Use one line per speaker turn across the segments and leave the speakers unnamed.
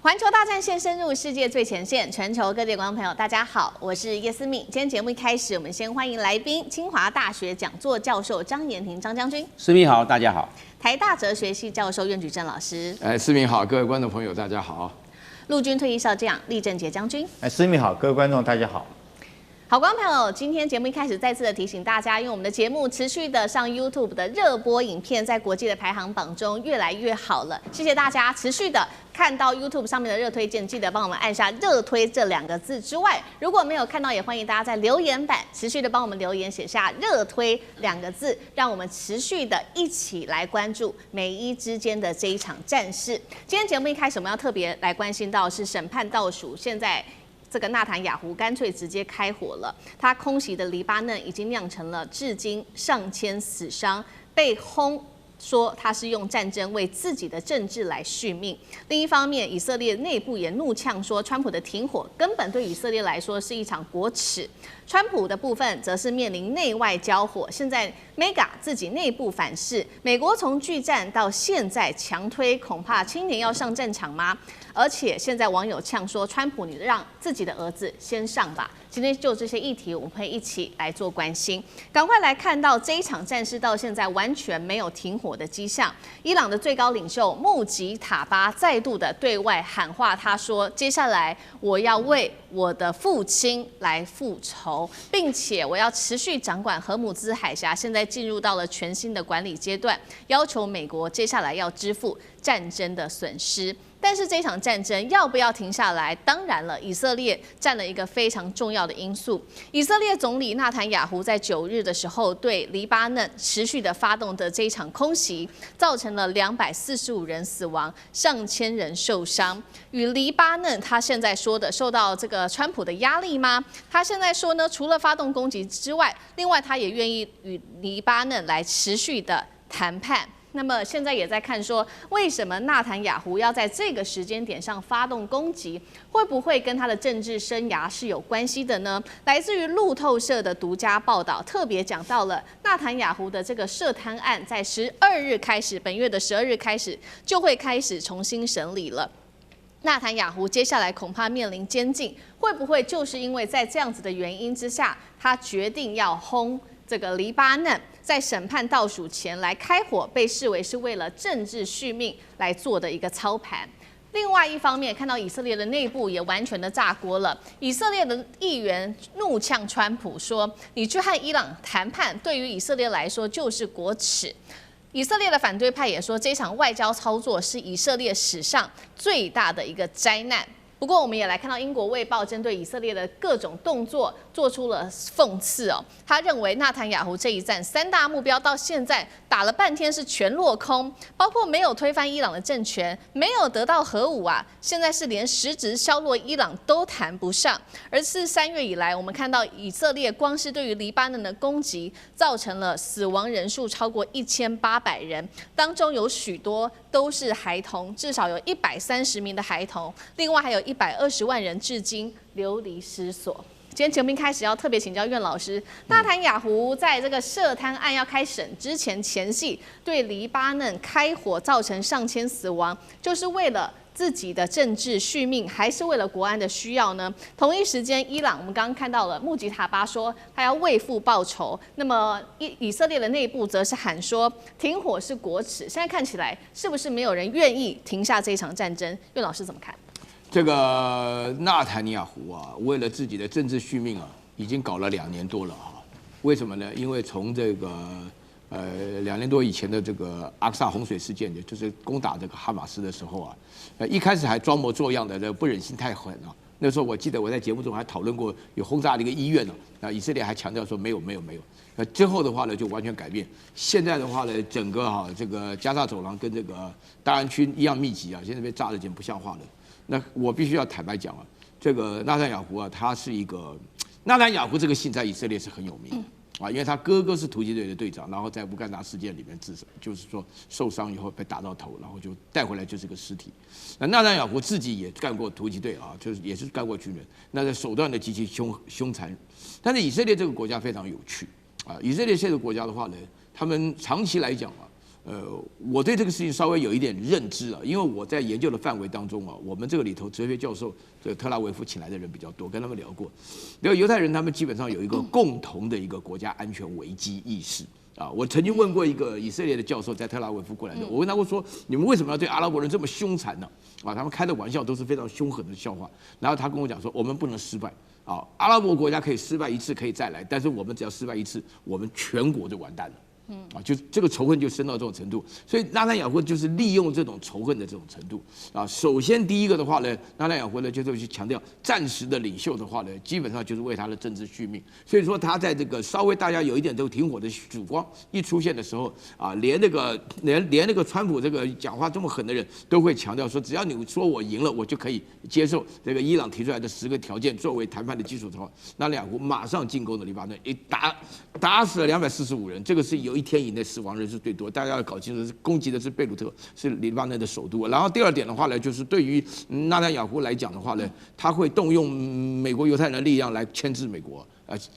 環球大戰線深入世界最前線，全球各地的觀眾朋友，大家好，我是葉思敏。今天節目一開始，我們先歡迎來賓，清華大學講座教授張延廷張將軍。
思敏好，大家好。
台大哲學系教授苑舉正老師。
思敏好，各位觀眾朋友，大家好。
陸軍退役少將厲正傑將軍。
思敏好，各位觀眾大家好。
好，觀眾朋友，今天節目一開始再次的提醒大家，因為我們的節目持續的上 YouTube 的熱播影片，在國際的排行榜中越來越好了。謝謝大家持續的看到 YouTube 上面的熱推薦，記得幫我們按下熱推這2個字之外，如果沒有看到，也歡迎大家在留言板持續的幫我們留言，寫下熱推2個字，讓我們持續的一起來關注美伊之間的這一場戰事。今天節目一開始，我們要特別來關心到是審判倒數，現在這個納坦雅胡乾脆直接開火了，他空襲的黎巴嫩已經釀成了至今上千死傷，被轟說他是用戰爭為自己的政治來續命。另一方面，以色列內部也怒嗆說，川普的停火根本對以色列來說是一場國恥。川普的部分則是面臨內外交火，現在 Mega 自己內部反噬，美國從拒戰到現在強推，恐怕青年要上戰場嗎？而且現在網友嗆說，川普你讓自己的兒子先上吧。今天就這些議題，我們會一起來做關心。趕快來看到這一場戰事到現在完全沒有停火的跡象。伊朗的最高領袖穆吉塔巴再度的对外喊話，他說：接下來我要為我的父親來復仇，並且我要持續掌管荷姆茲海峽，現在進入到了全新的管理階段，要求美國接下來要支付戰爭的損失。但是這場戰爭要不要停下來？當然了，以色列占了一個非常重要的因素。以色列總理納坦雅胡在9日的時候對黎巴嫩持續的發動的這一場空襲，造成了245人死亡，上千人受傷。與黎巴嫩他現在說的受到這個川普的壓力嗎？他現在說呢，除了發動攻擊之外，另外他也願意與黎巴嫩來持續的談判。那麼現在也在看說，為什麼納坦雅胡要在這個時間點上發動攻擊，會不會跟他的政治生涯是有關係的呢？來自於路透社的獨家報道，特別講到了納坦雅胡的這個涉貪案，在12日開始，本月的12日開始就會開始重新審理了。納坦雅胡接下來恐怕面臨監禁，會不會就是因為在這樣子的原因之下，他決定要轟這個黎巴嫩，在審判倒數前來開火，被視為是為了政治續命來做的一個操盤。另外一方面，看到以色列的內部也完全的炸鍋了。以色列的議員怒嗆川普說：“你去和伊朗談判，對於以色列來說就是國恥。”以色列的反對派也說，這場外交操作是以色列史上最大的一個災難。不過，我們也來看到英國衛報針對以色列的各種動作做出了諷刺哦。他認為納坦雅胡這一戰3大目標到現在打了半天是全落空，包括沒有推翻伊朗的政權，沒有得到核武啊，現在是連實質削弱伊朗都談不上。而是3月以來，我們看到以色列光是對於黎巴嫩的攻擊，造成了死亡人數超過1800人，當中有許多都是孩童，至少有130名的孩童，另外還有120萬人至今流離失所。今天節目開始要特別請教苑老師，納坦雅胡在這個涉貪案要開審之前前夕對黎巴嫩開火，造成上千死亡，就是為了自己的政治續命，還是為了國安的需要呢？同一時間，伊朗我們剛剛看到了穆吉塔巴說他要為父報仇，那麼以色列的內部則是喊說停火是國恥。現在看起來是不是沒有人願意停下這一場戰爭？苑老師怎麼看？
這個納坦雅胡啊，為了自己的政治續命啊，已經搞了2年多了哈。為什麼呢？因為從這個2年多以前的這個阿克薩洪水事件，就是攻打這個哈馬斯的時候啊，一開始還裝模作樣的，不忍心太狠啊。那時候我記得我在節目中還討論過，有轟炸了一個醫院呢。以色列還強調說沒有。之後的話呢，就完全改變。現在的話呢，整個這個加沙走廊跟這個大安區一樣密集啊，現在被炸得簡直不像話了。那我必須要坦白講啊，這個納坦雅胡啊，他是一個納坦雅胡這個姓在以色列是很有名啊，因為他哥哥是突擊隊的隊長，然後在烏干達事件裡面就是說受傷以後被打到頭，然後就帶回来就是個屍體。那納坦雅胡自己也幹過突擊隊啊，就是也是幹過軍人，那個手段的極其兇殘。但是以色列這個國家非常有趣啊，以色列這個國家的話呢，他們長期來講啊，我對這個事情稍微有一點認知啊，因為我在研究的範圍當中啊，我們這個裡頭哲學教授這個特拉維夫請來的人比較多，跟他們聊過。然後猶太人他們基本上有一個共同的一個國家安全危機意識啊。我曾經問過一個以色列的教授，在特拉維夫過來的，我問他說：“你們為什麼要對阿拉伯人這麼兇殘呢？”啊，他們開的玩笑都是非常兇狠的笑話。然后他跟我講說：“我們不能失敗啊，阿拉伯國家可以失敗一次可以再來，但是我們只要失敗一次，我們全國就完蛋了。”就這個仇恨就深到這種程度，所以納坦雅胡就是利用這種仇恨的這種程度啊。首先第一個的話呢，納坦雅胡呢就是去強調戰時的領袖的話呢，基本上就是為他的政治續命。所以說他在這個稍微大家有一點都停火的曙光一出現的時候啊，連那個川普這個講話這麼狠的人都會強調說，只要你說我贏了，我就可以接受這個伊朗提出來的10個條件作為談判的基礎的話，納坦雅胡馬上進攻了黎巴嫩，打死了245人，這個是有1天以內死亡人数最多，大家要搞清楚，攻擊的是貝魯特，是黎巴嫩的首都。然後第二點的話呢，就是對於納坦雅胡來講的話呢，他會動用美國猶太人的力量來牽制美國。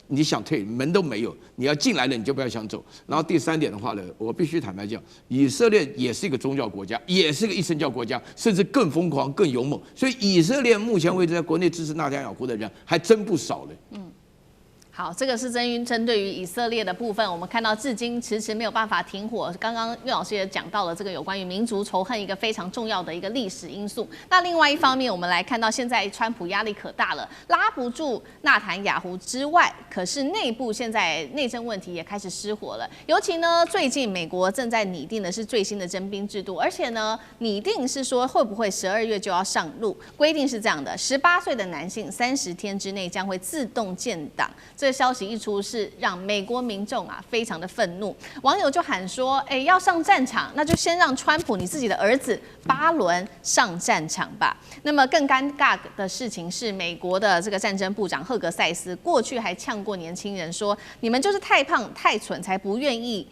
你想退門都沒有，你要進來了你就不要想走。然後第三點的話呢，我必須坦白講，以色列也是一個宗教國家，也是一個一神教國家，甚至更瘋狂、更勇猛。所以以色列目前為止在國內支持納坦雅胡的人還真不少嘞。
好，這個是針對於以色列的部分，我們看到至今遲遲沒有辦法停火。剛剛岳老師也講到了這個有關於民族仇恨一個非常重要的一個歷史因素。那另外一方面，我們來看到現在川普壓力可大了，拉不住納坦雅胡之外，可是內部現在內政問題也開始失火了。尤其呢，最近美國正在擬定的是最新的徵兵制度，而且呢，擬定是說會不會12月就要上路？規定是這樣的：18歲的男性30天之內將會自動建黨。這個消息一出，是讓美國民眾非常的憤怒，網友就喊說：“要上戰場，那就先讓川普你自己的兒子巴倫上戰場吧。”那麼更尷尬的事情是，美國的這個戰爭部長赫格塞斯過去還嗆過年輕人說：“你們就是太胖太蠢，才不願意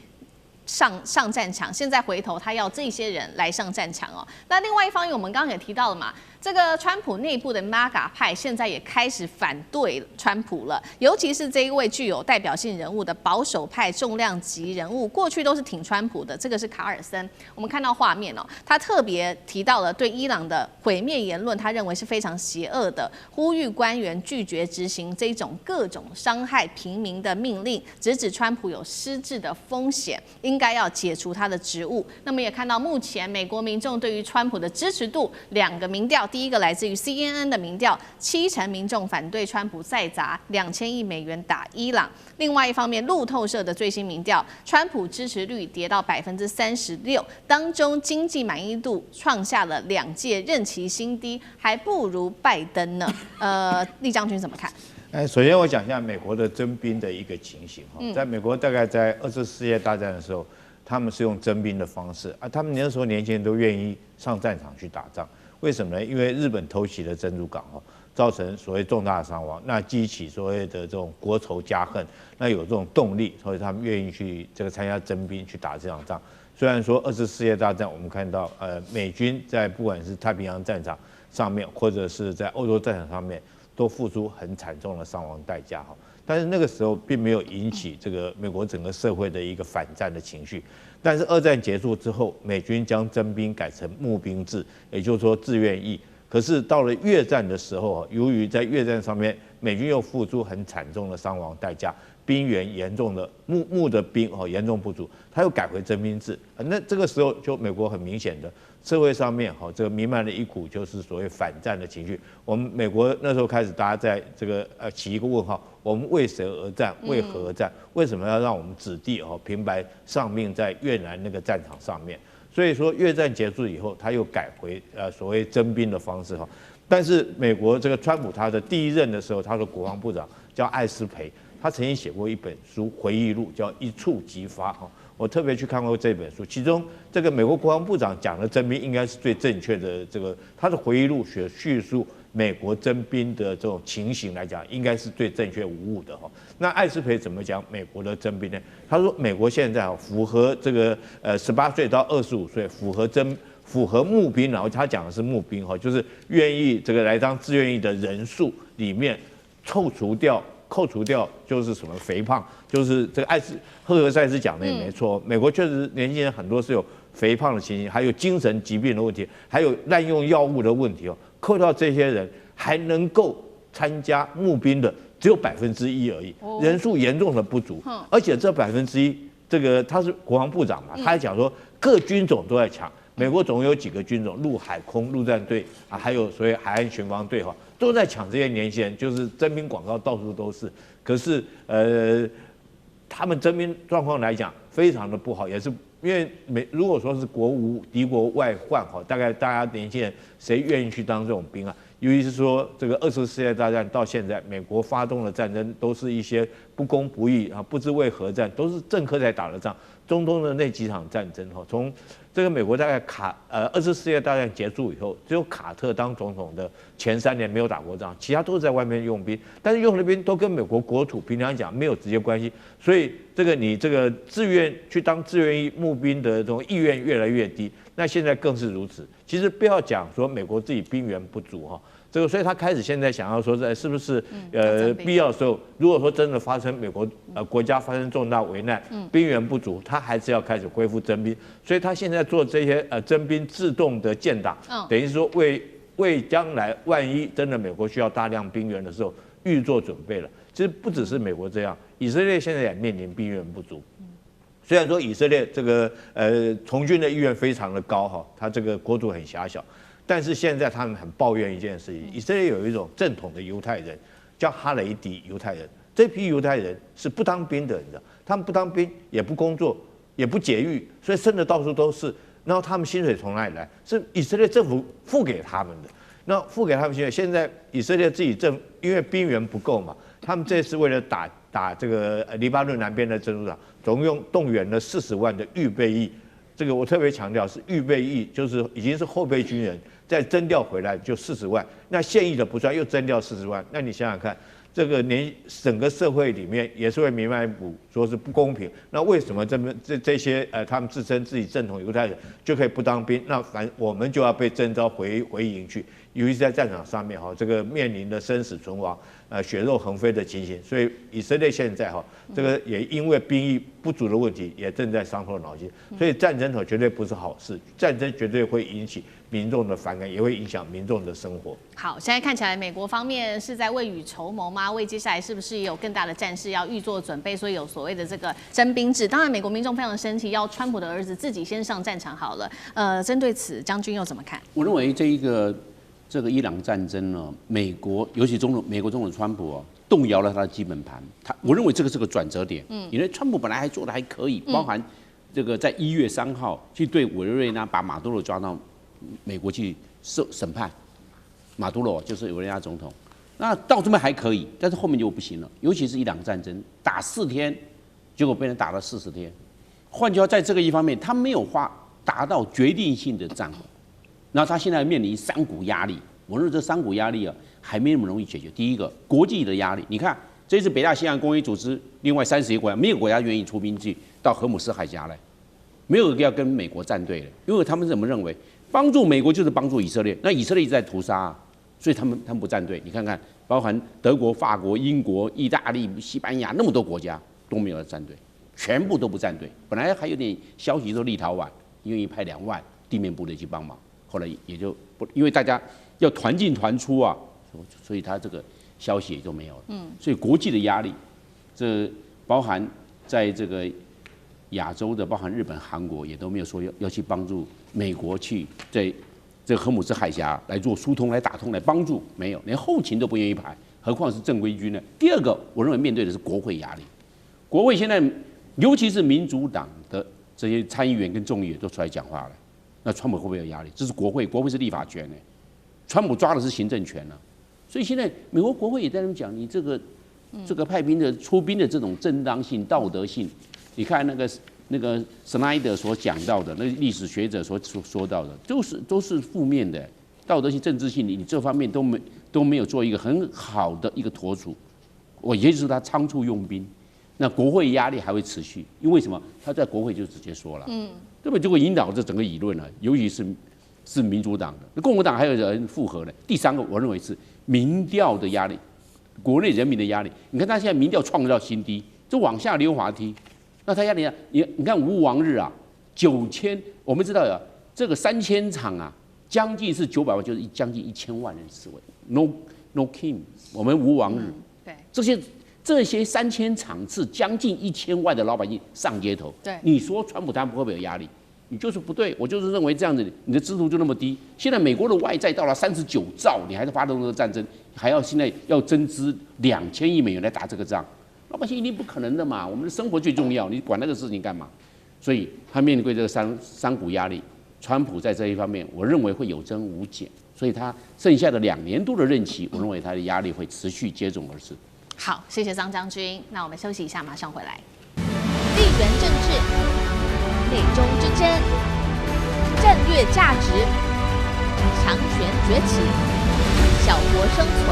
上戰場。”現在回頭他要這些人來上戰場哦。那另外一方面，我們剛剛也提到了嘛。這個川普內部的 MAGA 派現在也開始反對川普了，尤其是這一位具有代表性人物的保守派重量級人物，過去都是挺川普的，這個是卡爾森。我們看到畫面哦，他特別提到了對伊朗的毀滅言論，他認為是非常邪惡的，呼籲官員拒絕執行這種各種傷害平民的命令，直指川普有失智的風險，應該要解除他的職務。那麼也看到目前美國民眾對於川普的支持度，2個民調。第一個來自於 CNN 的民調，70%民眾反對川普再砸2000億美元打伊朗。另外一方面，路透社的最新民調，川普支持率跌到36%，當中經濟滿意度創下了2屆任期新低，還不如拜登呢。酈將軍怎麼看？
首先我講一下美國的徵兵的一個情形哈，在美國大概在2次世界大戰的時候，他們是用徵兵的方式啊，他們那時候年輕人都願意上戰場去打仗。為什麼呢？因為日本偷襲了珍珠港造成所謂重大的傷亡，那激起所謂的這種國仇家恨，那有這種動力，所以他們願意去這個參加徵兵去打這場仗。雖然說2次世界大戰我們看到美軍在不管是太平洋戰場上面，或者是在歐洲戰場上面，都付出很慘重的傷亡代價哈。但是那個時候並沒有引起這個美國整個社會的一個反戰的情緒。但是2戰結束之後，美軍將徵兵改成募兵制，也就是說自願役。可是到了越戰的時候，由於在越戰上面，美軍又付出很慘重的傷亡代價，兵源嚴重的募的兵嚴重不足，他又改回徵兵制。那這個時候就美國很明顯的社會上面這個彌漫了一股就是所謂反戰的情緒。我們美國那時候開始，大家在這個起一個問號：我們為誰而戰？為何而戰？為什麼要讓我們子弟平白喪命在越南那個戰場上面？所以說越戰結束以後，他又改回所謂徵兵的方式哈。但是美國這個川普他的第1任的時候，他的國防部長叫艾斯培，他曾經寫過一本書回憶錄，叫《一觸即發》哈。我特別去看過這本書，其中這個美國國防部長講的徵兵應該是最正確的。這個他的回憶錄敘述美國徵兵的這種情形來講，應該是最正確無誤的哈。那艾斯培怎麼講美國的徵兵呢？他說美國現在符合這個18歲到25歲符合募兵，然後他講的是募兵哈，就是願意這個來當志願役的人數裡面，扣除掉扣除掉就是什麼肥胖，就是這個赫格塞斯講的也沒錯，美國確實年輕人很多是有肥胖的情形，還有精神疾病的問題，還有濫用藥物的問題哦。扣掉這些人，還能夠參加募兵的只有1%而已，人數嚴重的不足。而且這1%，這個他是國防部長嘛，他還講說各軍種都在搶。美國總共有幾個軍種，陸海空陸戰隊啊，還有所謂海岸巡防隊哈，都在搶這些年輕人，就是徵兵廣告到處都是。可是他們徵兵狀況來講非常的不好，也是因為如果說是國無敵國外患哈，大概大家年輕人誰願意去當這種兵啊？尤其是說這個20次世界大戰到現在，美國發動的戰爭都是一些不公不義啊，不知為何戰，都是政客在打的仗。中東的那幾场戰爭哈，從這個美國大概20次世界大戰結束以後，只有卡特當總統的前3年沒有打過仗，其他都是在外面用兵，但是用的兵都跟美國國土平常講沒有直接關係，所以你這個自願去當志願役募兵的這種意願越來越低，那現在更是如此。其實不要講說美國自己兵源不足哈。所以他開始現在想要說，是不是必要的時候，如果說真的發生美國國家發生重大危難，兵源不足，他還是要開始恢復徵兵。所以他現在做這些徵兵自動的建檔，等於說為將來萬一真的美國需要大量兵源的時候預做準備了。其實不只是美國這樣，以色列現在也面臨兵源不足。雖然說以色列這個從軍的意願非常的高哈，他這個國土很狹小。但是現在他們很抱怨一件事情，以色列有一種正統的猶太人，叫哈雷迪猶太人。這批猶太人是不當兵的，你知道，他們不當兵，也不工作，也不節育，所以生的到處都是。然後他們薪水從哪裡來？是以色列政府付給他們的。那付給他們薪水，現在以色列自己因為兵源不夠嘛，他們這次為了打這個黎巴嫩南邊的真主黨，總共動員了40萬的預備役。這個我特別強調是預備役，就是已經是後備軍人。再徵調回來就40萬，那現役的不算，又徵調40萬，那你想想看，這個連整個社會裡面也是會彌漫一股說是不公平。那為什麼這些他們自稱自己正統猶太人就可以不當兵？那我們就要被徵召回營去，尤其是在戰場上面哈，這個面臨的生死存亡，血肉橫飛的情形。所以以色列現在哈，這個也因為兵役不足的問題，也正在傷透腦筋。所以戰爭絕對不是好事，戰爭絕對會引起民眾的反感，也會影響民眾的生活。
好，現在看起來美國方面是在未雨綢繆嗎？為接下来是不是也有更大的戰事要預做準備？所以有所謂的這個徵兵制。當然，美國民眾非常生氣，要川普的兒子自己先上戰場好了。針對此，將軍又怎麼看？
我認為這個伊朗戰爭呢，美國尤其美國總統川普動搖了他的基本盤。我認為這個是個轉折點。因為川普本來還做得還可以，包含這個在1月3號去對委內瑞拉把馬杜羅抓到美國去審判，馬杜羅就是委內瑞拉總統。那到這邊還可以，但是後面就不行了。尤其是伊朗戰爭打4天，結果被人打了40天。換句話，在這個一方面，他沒有達到決定性的戰果。然後他現在面臨3股壓力，我認為這3股壓力還沒那麼容易解決。第一個，國際的壓力，你看這次北大西洋公約組織另外30個國家，沒有國家願意出兵去到荷姆斯海峽來，沒有一個要跟美國站隊的，因為他們怎麼認為？幫助美國就是幫助以色列，那以色列一直在屠殺所以他們不站隊。你看看，包含德國、法國、英國、意大利、西班牙那麼多國家都沒有站隊，全部都不站隊。本來還有點消息說立陶宛願意派2萬地面部隊去幫忙，後來也就不，因為大家要團進團出所以他這個消息也就沒有了。所以國際的壓力，這包含在這個亞洲的，包含日本、韓國也都沒有說要去幫助美國去在這個荷姆斯海峽來做疏通、來打通、來幫助，沒有，連後勤都不願意排，何況是正規軍呢？第二個，我認為面對的是國會壓力。國會現在，尤其是民主黨的這些參議員跟眾議員都出來講話了，那川普會不會有壓力？這是國會，國會是立法權呢，川普抓的是行政權呢，所以現在美國國會也在那講，你這個派兵的出兵的這種正當性、道德性，你看那個史奈德所講到的，那個歷史學者所說到的，都是負面的，道德性、政治性，你這方面都沒有做一個很好的一個妥處。也就是他倉促用兵，那國會壓力還會持續，因為什麼？他在國會就直接說了，對不對？就會引導這整個輿論了，尤其是民主黨的，共和黨還有人附和的。第三個，我認為是民調的壓力。國內人民的壓力。你看他現在民調創造新低，就往下溜滑梯，那他壓力啊，你看吴王日啊，9000，我們知道呀，這個3000場啊，將近是900萬，就是將近1000萬人示威 ，no king， 我們吴王日，
对，
這些3000場次将近1000萬的老百姓上街頭，
对，
你說川普他們會不會有壓力？你就是不對，我就是認為這樣子，你的支出就那麼低。現在美國的外債到了39兆，你還是發動這個戰爭，還要現在要增資2000億美元來打這個仗，老百姓一定不可能的嘛。我們的生活最重要，你管那個事情幹嘛？所以他面對這個山谷壓力，川普在這一方面，我認為會有增無減。所以他剩下的2年多的任期，我認為他的壓力會持續接踵而至。
好，謝謝張將軍。那我們休息一下，馬上回来。地緣政治。美中之爭、戰略價值、強權崛起、小國生存，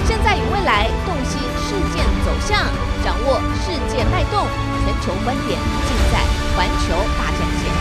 現在與未來洞悉事件走向，掌握世界脈動，全球觀點盡在環球大戰線。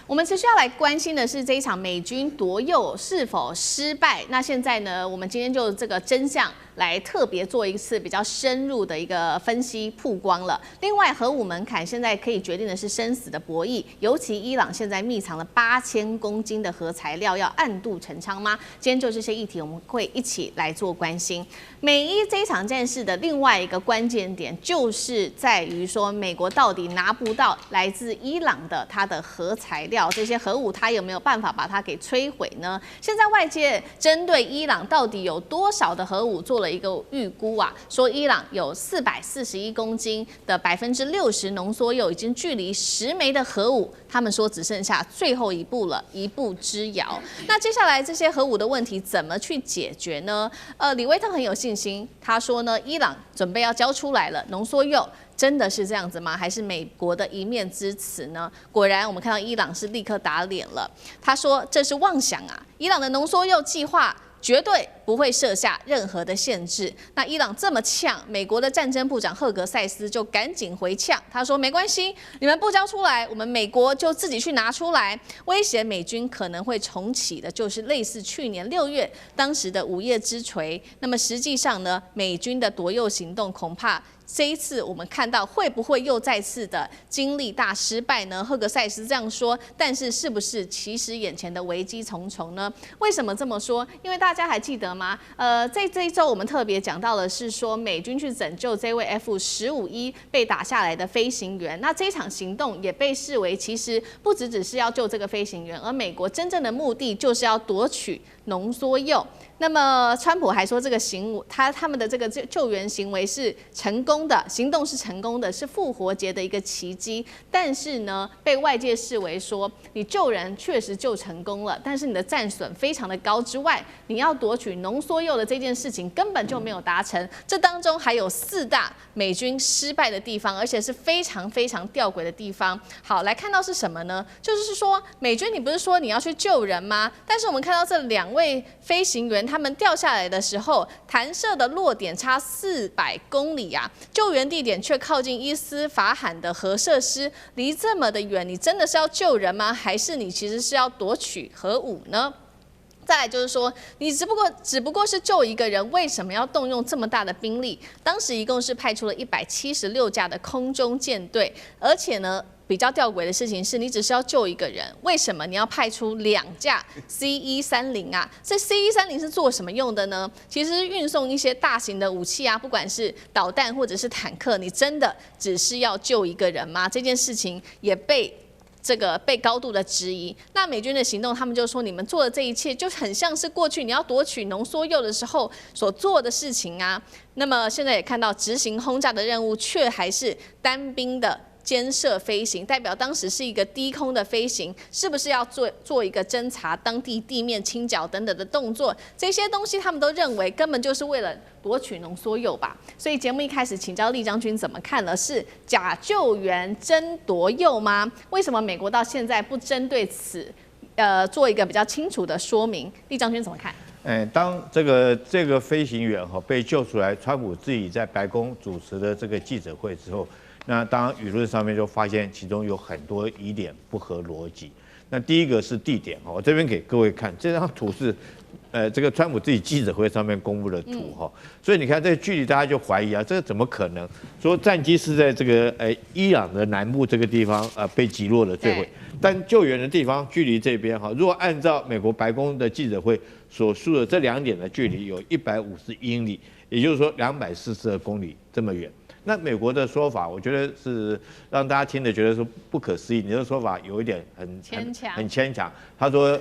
我們持續要來關心的是這一場美軍奪右是否失敗。那現在呢，我們今天就這個真相來特別做一次比較深入的一個分析曝光了。另外，核武門檻現在可以決定的是生死的博弈，尤其伊朗現在密藏了8000公斤的核材料，要暗度陳倉嗎？今天就這些議題，我們會一起來做關心。美伊這一場戰事的另外一個關鍵點，就是在於說，美國到底拿不到來自伊朗的它的核材料，這些核武它有沒有辦法把它給摧毀呢？現在外界針對伊朗到底有多少的核武做了一個預估啊，說伊朗有441公斤的60%濃縮鈾，已經距離10枚的核武，他們說只剩下最後一步了，一步之遙。那接下來這些核武的問題怎麼去解決呢？李威特很有信心，他說呢，伊朗準備要交出來了濃縮鈾。真的是這樣子嗎？還是美國的一面之詞呢？果然，我們看到伊朗是立刻打臉了。他說這是妄想啊！伊朗的濃縮鈾計劃絕對不會設下任何的限制。那伊朗這麼嗆，美國的戰爭部長赫格塞斯就趕緊回嗆，他說沒關係，你們不交出來，我們美國就自己去拿出來。威脅美軍可能會重啟的，就是類似去年6月當時的午夜之錘。那麼實際上呢，美軍的奪右行動恐怕這一次我們看到會不會又再次的經歷大失敗呢？赫格塞斯這樣說，但是是不是其實眼前的危機重重呢？為什麼這麼說？因為大家還記得嗎？在這一周我們特別講到的是說，美軍去拯救這位 F-15E 被打下來的飛行員。那這一場行動也被視為其實不只是要救這個飛行員，而美國真正的目的就是要奪取濃縮鈾。那麼川普還說這個他們的這個救援行為是成功的，行動是成功的，是復活節的一個奇蹟。但是呢，被外界視為說你救人確實救成功了，但是你的戰損非常的高之外，你要奪取濃縮鈾的這件事情根本就沒有達成。這當中還有4大美軍失敗的地方，而且是非常非常弔詭的地方。好，來看到是什麼呢？就是說美軍你不是說你要去救人嗎？但是我們看到這2位飛行員。他們掉下來的時候，彈射的落點差400公里啊，救援地點卻靠近伊斯法罕的核設施，離這麼的遠，你真的是要救人嗎？還是你其實是要奪取核武呢？再來就是說，你只不過是救一個人，為什麼要動用這麼大的兵力？當時一共是派出了176架的空中艦隊，而且呢，比較弔詭的事情是，你只是要救一個人，為什麼你要派出2架 C-130啊？這 C-130是做什麼用的呢？其實是運送一些大型的武器啊，不管是導彈或者是坦克，你真的只是要救一個人嗎？這件事情也被高度的質疑。那美軍的行動，他們就說你們做的這一切就很像是過去你要奪取濃縮鈾的時候所做的事情啊。那麼現在也看到執行轟炸的任務，卻還是單兵的監射飛行，代表當時是一個低空的飛行，是不是要做一個偵查當地地面清剿等等的動作？這些東西他們都認為根本就是為了奪取濃縮鈾吧。所以節目一開始請教酈將軍怎麼看了？是假救援爭奪鈾嗎？為什麼美國到現在不針對此做一個比較清楚的說明？酈將軍怎麼看？
當這個飛行員被救出來，川普自己在白宮主持的這個記者會之後，那當然輿論上面就發現其中有很多疑點不合邏輯。那第一個是地點哈，我這邊給各位看，這張圖是。這個川普自己記者會上面公布的圖哈，所以你看這個距離，大家就懷疑啊，這個怎麼可能？說戰機是在這個伊朗的南部這個地方被擊落了墜毀，但救援的地方距離這邊哈，如果按照美國白宮的記者會所述的這2點的距離有150英里，也就是說242公里這麼遠。那美國的說法，我覺得是讓大家聽着覺得說不可思議。你的說法有一點很牽強。他說，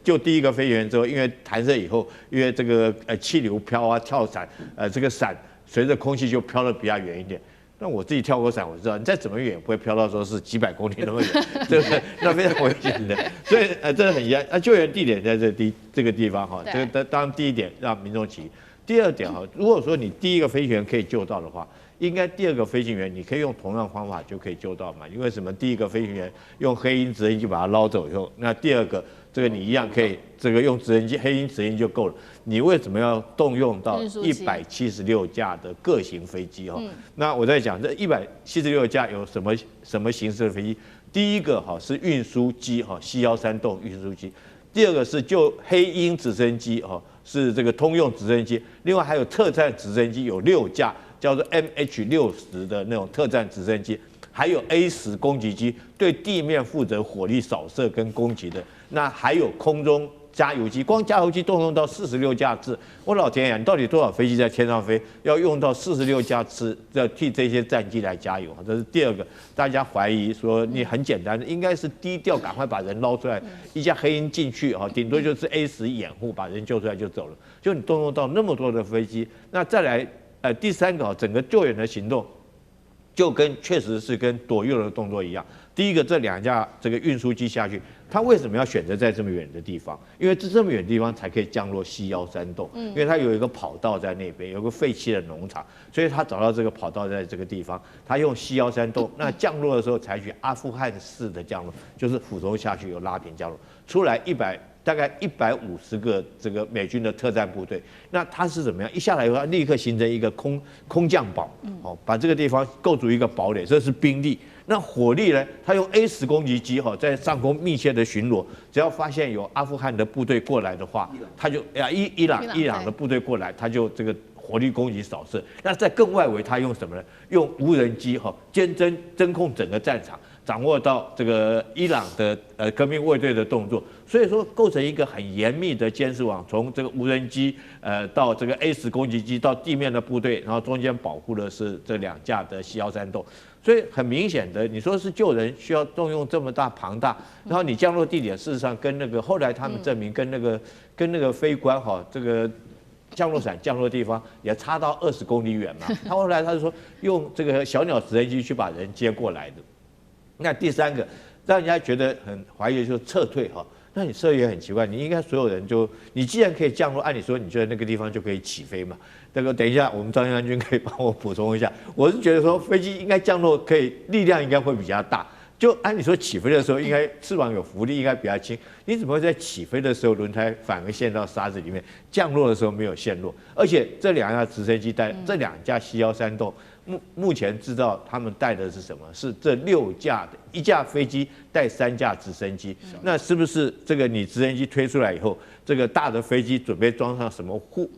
就第一個飛行員之後，因為彈射以後，因為這個氣流飄啊跳傘，這個傘隨着空氣就飄得比較遠一點。那我自己跳過傘，我知道你再怎麼遠也不會飄到說是幾百公里那麼遠，對不對？那非常危險的。所以這很遺憾。救援地點在這個地方哈，這個當然第一點讓民眾起疑。第二點哈，如果說你第一個飛行員可以救到的話，應該第二個飛行員你可以用同樣方法就可以救到嘛？因為什麼？第一個飛行員用黑鷹直升機把它撈走以後，那第二個這個你一樣可以這個用直升機黑鷹直升機就夠了。你為什麼要動用到176架的各型飛機哈？那我在講這176架有什麼形式的飛機？第一個哈是運輸機哈，C-13動運輸機；第二個是就黑鷹直升機哈，是這個通用直升機。另外還有特戰直升機有6架。叫做 MH-60的那種特戰直升機，還有 A-10攻擊機，對地面負責火力掃射跟攻擊的。那還有空中加油機，光加油機動用到46架次。我老天爺，你到底多少飛機在天上飛，要用到46架次，要替這些戰機來加油？這是第二個，大家懷疑說你很簡單的，應該是低調，趕快把人撈出來，一架黑鷹進去哈，頂多就是 A-10掩護，把人救出來就走了。就你動用到那麼多的飛機，那再來。第三個整個救援的行動，就確實是跟躲右的動作一樣。第一個，這2架這個運輸機下去，它為什麼要選擇在這麼遠的地方？因為這麼遠的地方才可以降落C-13洞，因為它有一個跑道在那邊，有個廢棄的農場，所以他找到這個跑道在這個地方，他用C-13洞。那降落的時候採取阿富汗式的降落，就是俯衝下去有拉平降落，出來大概150個這個美軍的特戰部隊，那它是怎麼樣？一下來以後，它立刻形成一個空降堡，把這個地方構築一個堡壘，這是兵力。那火力呢？它用 A-10攻擊機在上空密切的巡邏，只要發現有阿富汗的部隊過來的話，它就伊朗的部隊過來，它就這個火力攻擊掃射。那在更外圍，它用什麼呢？用無人機監控整個戰場。掌握到這個伊朗的革命衛隊的動作，所以說構成一個很嚴密的監視網，從這個無人機到這個 A-10攻擊機到地面的部隊，然後中間保護的是這2架的C-13洞，所以很明顯的，你說是救人需要動用這麼龐大，然後你降落地點事實上跟那個後來他們證明跟那個飛官這個降落傘降落地方也差到20公里遠嘛，他後來他就說用這個小鳥直升機去把人接過來的。那第三個讓人家覺得很懷疑，就是撤退哈。那你撤退也很奇怪，你應該所有人你既然可以降落，按理說你就在那個地方就可以起飛嘛。這個等一下我們張將軍可以幫我補充一下。我是覺得說飛機應該降落可以力量應該會比較大，就按理說起飛的時候應該翅膀有浮力，應該比較輕。你怎麼會在起飛的時候輪胎反而陷到沙子裡面，降落的時候沒有陷落？而且這2架直升機帶這2架C-13洞。目前知道他們帶的是什麼？是這6架的1架飛機帶3架直升機。那是不是這個你直升機推出來以後，這個大的飛機準備裝上什麼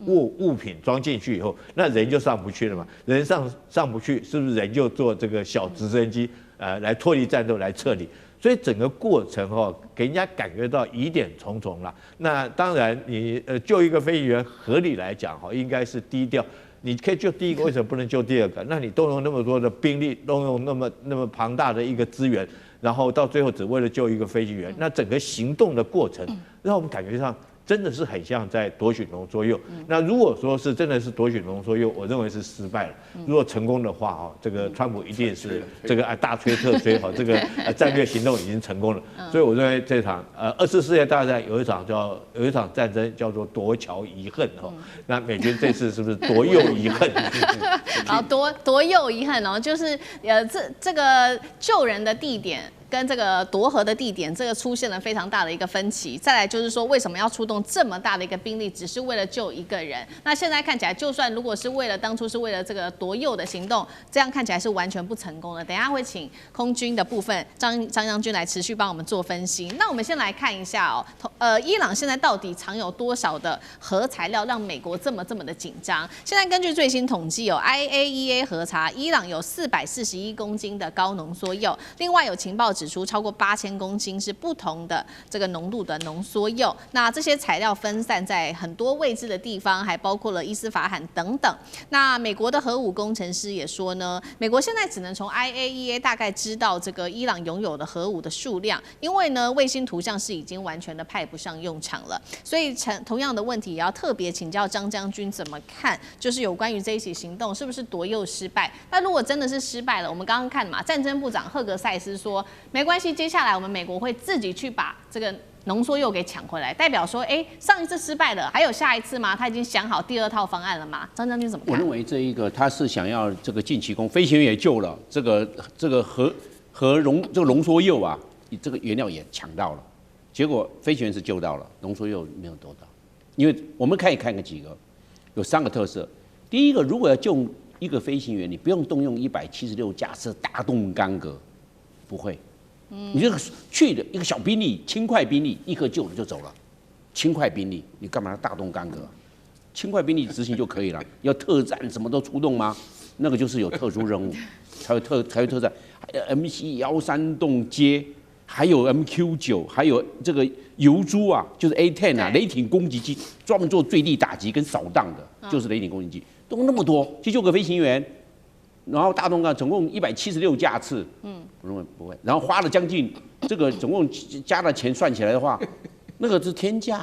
物品裝進去以後，那人就上不去了嘛？人上不去，是不是人就坐這個小直升機來脫離戰鬥來撤離？所以整個過程給人家感覺到疑點重重啦。那當然你救一個飛行員，合理來講應該是低調。你可以救第一個，為什麼不能救第二個？那你動用那麼多的兵力，動用那麼龐大的一個資源，然後到最後只為了救一個飛行員，那整個行動的過程，讓我們感覺上真的是很像在奪取龍說柚。那如果說是真的是奪取龍說柚，我認為是失敗了。如果成功的話，這個川普一定是這個大吹特吹，這個戰略行動已經成功了。所以我認為這場2次世界大戰有一場戰爭叫做奪橋遺恨哈。那美軍這次是不是奪柚遺恨？
好，奪柚遺恨哦，就是這個救人的地點跟這個奪河的地點，這個出現了非常大的一個分歧。再來就是說，為什麼要出動這麼大的一個兵力，只是為了救一個人？那現在看起来，就算如果是为了当初是为了这個奪右的行動，這樣看起來是完全不成功的。等一下會請空軍的部分張將軍來持續幫我們做分析。那我們先來看一下伊朗現在到底藏有多少的核材料，讓美國這麼的緊張？現在根據最新統計IAEA 核查，伊朗有441公斤的高濃縮鈾，另外有情報指出，超過8000公斤是不同的這個濃度的濃縮鈾。那這些材料分散在很多位置的地方，還包括了伊斯法罕等等。那美國的核武工程師也說呢，美國現在只能從 IAEA 大概知道這個伊朗擁有的核武的數量，因為呢衛星圖像是已經完全的派不上用場了。所以同樣的問題也要特別請教張將軍怎麼看，就是有關於這一起行動是不是奪右失敗？那如果真的是失敗了，我們剛剛看嘛，戰爭部長赫格塞斯說沒關係，接下來我們美國會自己去把這個濃縮鈾給搶回來，代表說，上一次失敗了，還有下一次嗎？他已經想好第2套方案了嗎？張將軍怎麼看？
我認為這一個他是想要這個進奇攻，飛行員也救了，這個濃縮鈾啊，這個原料也搶到了，結果飛行員是救到了，濃縮鈾沒有奪到，因為我們可以看個幾個，有3個特色。第一個，如果要救一個飛行員，你不用動用176架次大動干戈，不會。你這個去的一個小兵力、輕快兵力，立刻救了就走了。輕快兵力，你幹嘛要大動干戈？輕快兵力執行就可以了。要特戰什麼都出動嗎？那個就是有特殊任務，才有特戰。MC-13洞接，還有 MQ-9，還有這個油豬啊，就是 A-10啊，雷霆攻擊機，專門做墜地打擊跟掃蕩的，就是雷霆攻擊機。動那麼多，去救個飛行員，然後大動干總共176架次，我認為不會，然後花了將近這個總共加了錢算起來的話，那個是天價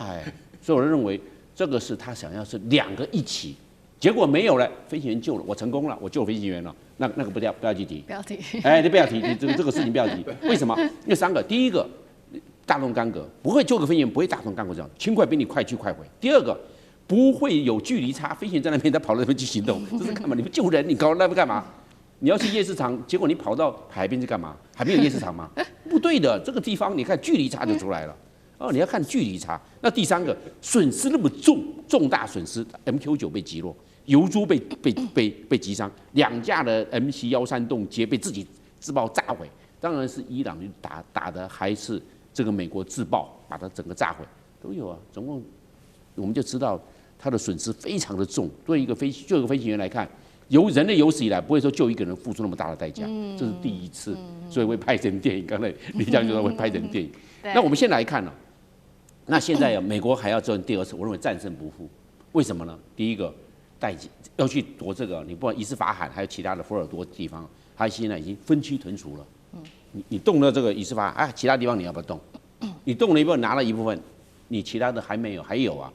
所以我認為這個是他想要是2個一起，結果沒有了，飛行員救了，我成功了，我救飛行員了，那個不要去提，不要提，你不要提，這個事情不要提，為什麼？因為3個，第一個大動干戈不會救個飛行員，不會大動干戈這樣，輕快兵力快去快回，第2個。不會有距離差，飛行員在那邊，他跑到那邊去行動，這是幹嘛？你們救人，你搞那邊幹嘛？你要去夜市場，結果你跑到海邊去幹嘛？海邊有夜市場嗎？不對的，這個地方你看距離差就出來了。你要看距離差。那第3個損失那麼重大損失 ，MQ-9被擊落，油豬被擊傷，2架的 MC-13洞接被自己自爆炸毀。當然是伊朗打的還是這個美國自爆把它整個炸毀都有啊，總共我們就知道。他的損失非常的重，對一個飛行員來看，人類有史以來不會說救一個人付出那麼大的代價，這是第一次，所以會拍成電影。剛才李將軍說會拍成電影。那我們先來看了，那現在美國還要做第2次，我認為戰勝不負。為什麼呢？第一個，要去奪這個，你不管伊斯法罕還有其他的福爾多地方，他現在已經分區屯屬了。你動了這個伊斯法罕，其他地方你要不要動？你動了一部分，拿了一部分，你其他的還沒有，還有啊。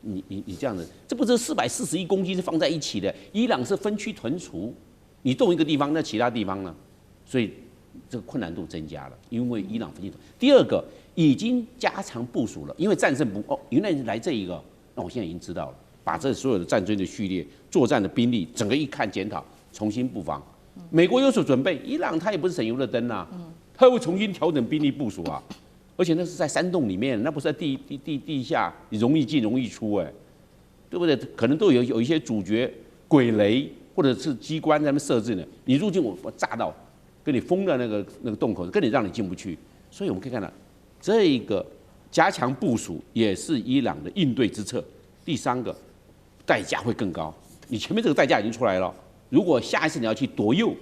你這樣子，這不是441公斤是放在一起的？伊朗是分區屯屬，你動一個地方，那其他地方呢？所以這個困難度增加了，因為伊朗分區屯。第2個已經加強部署了，因為戰勝原來來這一個，那我現在已經知道了，把這所有的戰爭的序列、作戰的兵力，整個一看檢討，重新布防。美國有所準備，伊朗他也不是省油的燈啊，他會重新調整兵力部署啊。而且那是在山洞裡面，那不是在地下，你容易進容易出對不對？可能都有一些主角鬼雷或者是機關在那邊設置呢。你入境我炸到，跟你封的那個洞口，跟你讓你進不去。所以我們可以看到，這個加強部署也是伊朗的應對之策。第3個，代價會更高。你前面這個代價已經出來了，如果下一次你要去奪右，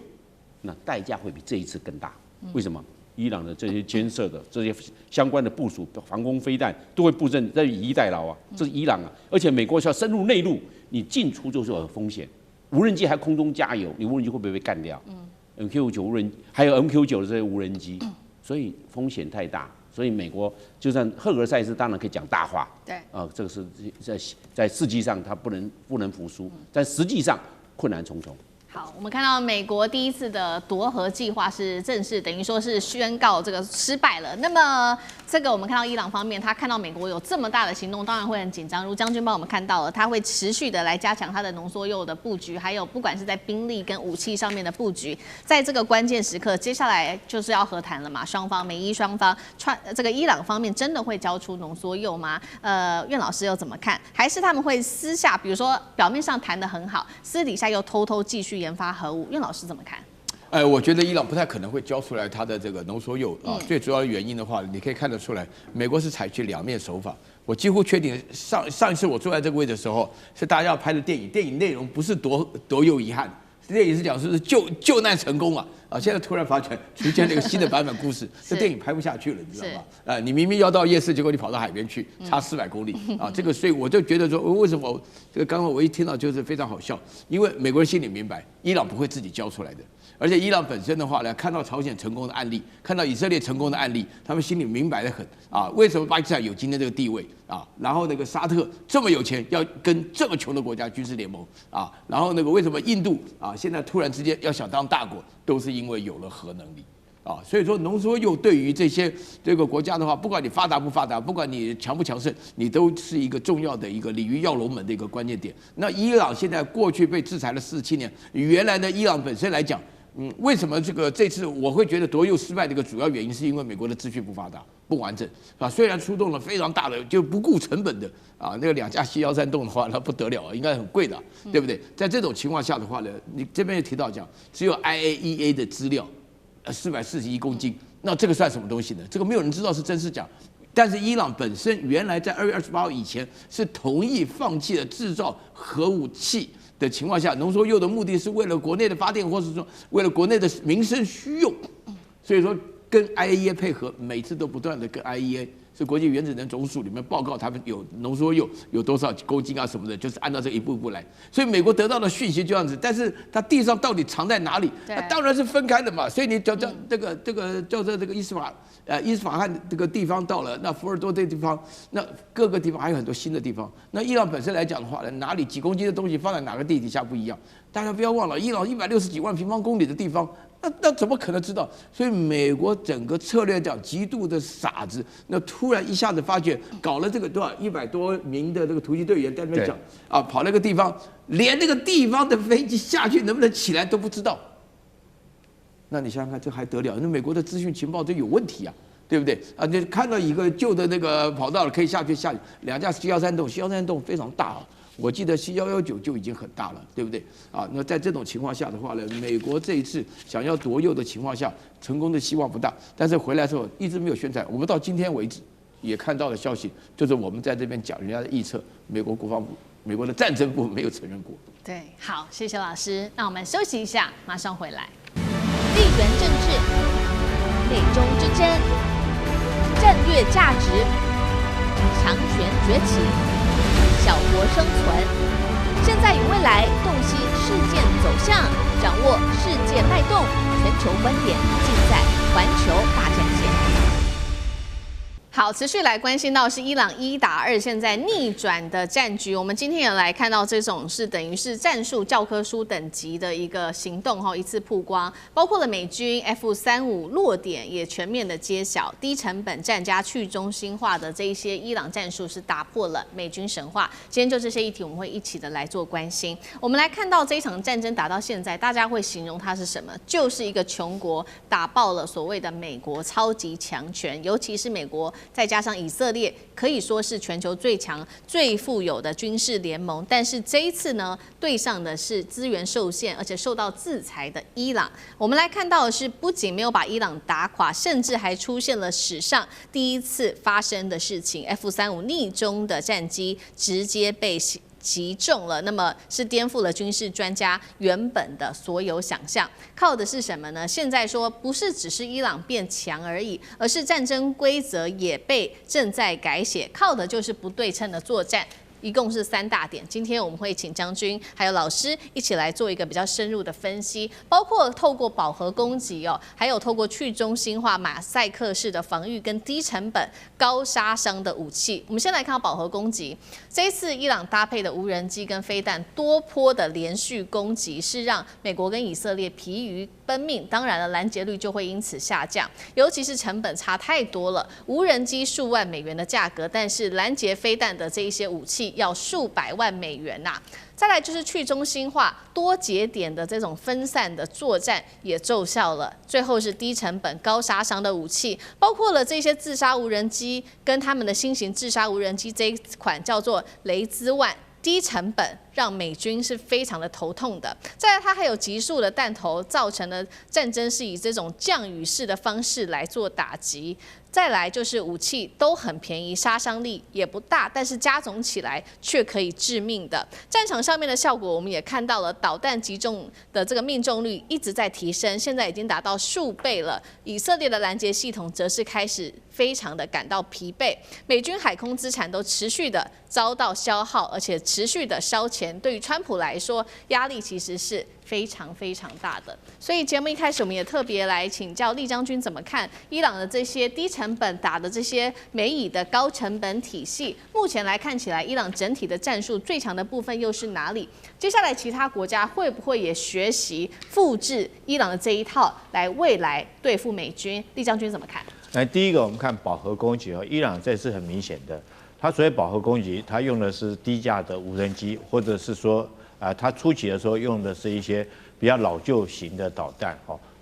那代價會比這一次更大。為什麼？伊朗的這些監測的這些相關的部署、防空飛彈都會布陣，在以逸待勞啊，這是伊朗啊。而且美國是要深入內陸，你進出就是有風險。無人機還空中加油，你無人機會不會被幹掉？MQ-9無人還有 MQ-9的這些無人機，所以風險太大。所以美國就算赫格塞斯當然可以講大話，對，這個是在事跡上他不能服輸，但實際上困難重重。
好，我們看到美國第一次的奪核計劃是正式等於說是宣告這個失敗了。那麼這個我們看到伊朗方面，他看到美國有這麼大的行動，當然會很緊張。如將軍幫我們看到了，他會持續的來加強他的濃縮鈾的布局，還有不管是在兵力跟武器上面的布局。在這個關鍵時刻，接下來就是要和談了嘛，美伊雙方這個伊朗方面真的會交出濃縮鈾嗎？苑老師又怎麼看？還是他們會私下，比如說表面上談得很好，私底下又偷偷繼續研發核武？苑老師怎麼看？
我覺得伊朗不太可能會交出来它的這個濃縮鈾啊。最主要的原因的話，你可以看得出來，美國是採取兩面手法。我幾乎確定上一次我坐在這個位置的時候，是大家要拍的電影，電影內容不是多有遺憾，電影是講是救難成功啊！現在突然發覺出現了一個新的版本故事，這電影拍不下去了，你知道嗎？你明明要到夜市，結果你跑到海邊去，差400公里啊！這個所以我就覺得說，為什麼這個剛剛我一聽到就是非常好笑，因為美國人心裡明白，伊朗不會自己交出來的。而且伊朗本身的話呢，看到朝鮮成功的案例，看到以色列成功的案例，他們心裡明白得很啊。為什麼巴基斯坦有今天這個地位啊？然後那個沙特這麼有錢，要跟這麼窮的國家軍事聯盟啊？然後那個為什麼印度啊現在突然之間要想當大國，都是因為有了核能力啊。所以說濃縮鈾對於這個國家的話，不管你發達不發達，不管你強不強盛，你都是一個重要的一個鯉魚躍龍門的一個關鍵點。那伊朗現在過去被制裁了47年，原來呢伊朗本身來講。為什麼這次我會覺得奪鈾失敗的一個主要原因，是因為美國的資訊不發達、不完整啊。雖然出動了非常大的，就不顧成本的啊，那個2架C-130洞的話，那不得了啊，應該很貴的，對不對？在這種情況下的話呢，你這邊也提到講，只有 IAEA 的資料，441公斤，那這個算什麼東西呢？這個沒有人知道是真是假。但是伊朗本身原來在2月28號以前是同意放棄了製造核武器的情況下，濃縮鈾的目的是為了國內的發電，或是說為了國內的民生需用，所以說跟 IAEA 配合，每次都不斷的跟 IAEA 是國際原子能總署裡面報告他們有濃縮鈾有多少公斤啊什麼的，就是按照這一步一步來。所以美國得到的訊息就這樣子，但是它地上到底藏在哪裡？那當然是分開的嘛。所以你叫這個叫做這個伊斯法罕這個地方到了，那福爾多這個地方，那各個地方還有很多新的地方。那伊朗本身來講的話呢，哪裡幾公斤的東西放在哪個地底下不一樣？大家不要忘了，伊朗160幾萬平方公里的地方。那怎麼可能知道？所以美國整個策略講極度的傻子，那突然一下子發覺搞了這個多少100多名的這個突擊隊員在那邊講啊，跑那個地方，連那個地方的飛機下去能不能起來都不知道。那你想想看，這還得了？那美國的資訊情報都有問題啊，對不對？啊，你看到一個舊的那個跑道了，可以下去，2架C-130洞，C-130洞非常大啊。我記得C-119就已經很大了，对不對？啊，那在這種情況下的話呢，美國這一次想要奪鈾的情況下，成功的希望不大。但是回來之後一直沒有宣傳。我們到今天為止也看到的消息，就是我們在這邊講人家的預測，美國國防部、美國的戰爭部沒有承認過。
對，好，謝謝老師。那我們休息一下，馬上回來。地緣政治、美中之爭、戰略價值、強權崛起。小國生存，現在與未來洞悉事件走向，掌握世界脈動，全球觀點盡在環球大戰線。好，持續來關心到是伊朗1打2現在逆轉的戰局。我們今天也來看到這種是等於是戰術教科書等級的一個行動哈，一次曝光，包括了美軍 F-35落點也全面的揭曉，低成本戰加去中心化的這一些伊朗戰術是打破了美軍神話。今天就這些議題，我們會一起的來做關心。我們來看到這一場戰爭打到現在，大家會形容它是什麼？就是一個窮國打爆了所謂的美國超級強權，尤其是美國。再加上以色列可以說是全球最強、最富有的軍事聯盟，但是這一次呢，對上的是資源受限而且受到制裁的伊朗。我們來看到的是，不僅沒有把伊朗打垮，甚至還出現了史上第一次發生的事情 ：F-35逆中的戰機直接被擊中了，那麼是顛覆了軍事專家原本的所有想象。靠的是什麼呢？現在說不是只是伊朗變強而已，而是戰爭規則也被正在改寫，靠的就是不對稱的作戰。一共是3大點。今天我們會請將軍還有老師一起來做一個比較深入的分析，包括透過飽和攻擊哦，還有透過去中心化馬賽克式的防禦跟低成本高殺傷的武器。我們先來看到飽和攻擊，這一次伊朗搭配的無人機跟飛彈多波的連續攻擊，是讓美國跟以色列疲於奔命，當然了，攔截率就會因此下降，尤其是成本差太多了，無人機数萬美元的價格，但是攔截飛彈的這一些武器要數百萬美元吶。再來就是去中心化、多節點的這種分散的作戰也奏效了。最後是低成本、高殺傷的武器，包括了這些自殺無人機跟他們的新型自殺無人機這一款叫做雷茲1。低成本讓美軍是非常的頭痛的。再來，它還有集束的彈頭，造成的戰爭是以這種降雨式的方式來做打擊。再來就是武器都很便宜，殺傷力也不大，但是加總起來卻可以致命的。戰場上面的效果我們也看到了，導彈擊中的這個命中率一直在提升，現在已經達到數倍了。以色列的攔截系統則是開始非常的感到疲憊，美軍海空資產都持續的遭到消耗，而且持續的燒錢。對於川普來說，壓力其實是非常非常大的。所以節目一開始，我們也特別來請教酈將軍怎麼看伊朗的這些低成本打的這些美以的高成本體系。目前來看起來，伊朗整體的戰術最強的部分又是哪裡？接下來其他國家會不會也學習複製伊朗的這一套，來未來對付美軍？酈將軍怎麼看？
來，第一個我們看飽和攻擊哦，伊朗這是很明顯的，它所謂飽和攻擊，它用的是低價的無人機，或者是說它初期的時候用的是一些比較老舊型的導彈，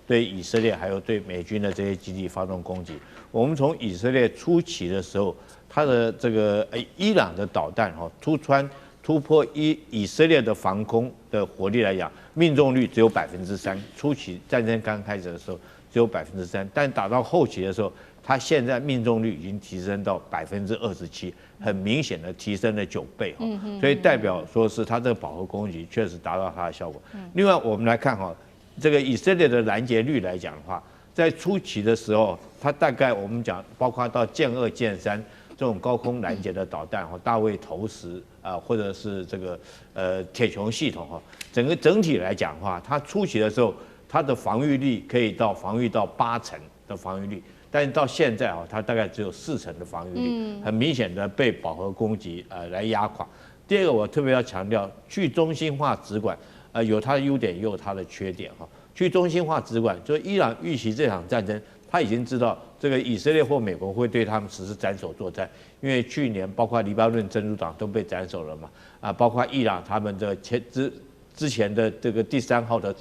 對以色列還有對美軍的這些基地發動攻擊。我們從以色列初期的時候，它的這個伊朗的導彈突破以色列的防空的火力來講，命中率只有3%。初期戰爭剛開始的時候只有3%，但打到後期的時候，它現在命中率已經提升到27%，很明顯的提升了9倍哈，所以代表說是它這個飽和攻擊確實達到它的效果。另外我們來看哈，這個以色列的攔截率來講的話，在初期的時候，它大概我們講包括到劍2、劍3這種高空攔截的導彈哈，大衛投石或者是這個鐵穹系統哈，整體來講的話，它初期的時候，它的防禦力可以防禦到80%的防禦力。但是到現在啊，它大概只有4成的防禦力，很明顯的被飽和攻擊來壓垮。第二個，我特別要強調，去中心化指管有它的優點，也有它的缺點哈。去中心化指管，就是伊朗預期這場戰爭，他已經知道這個以色列或美國會對他們實施斬首作戰，因為去年包括黎巴嫩真主黨都被斬首了嘛，包括伊朗他們的之前的這個第3號的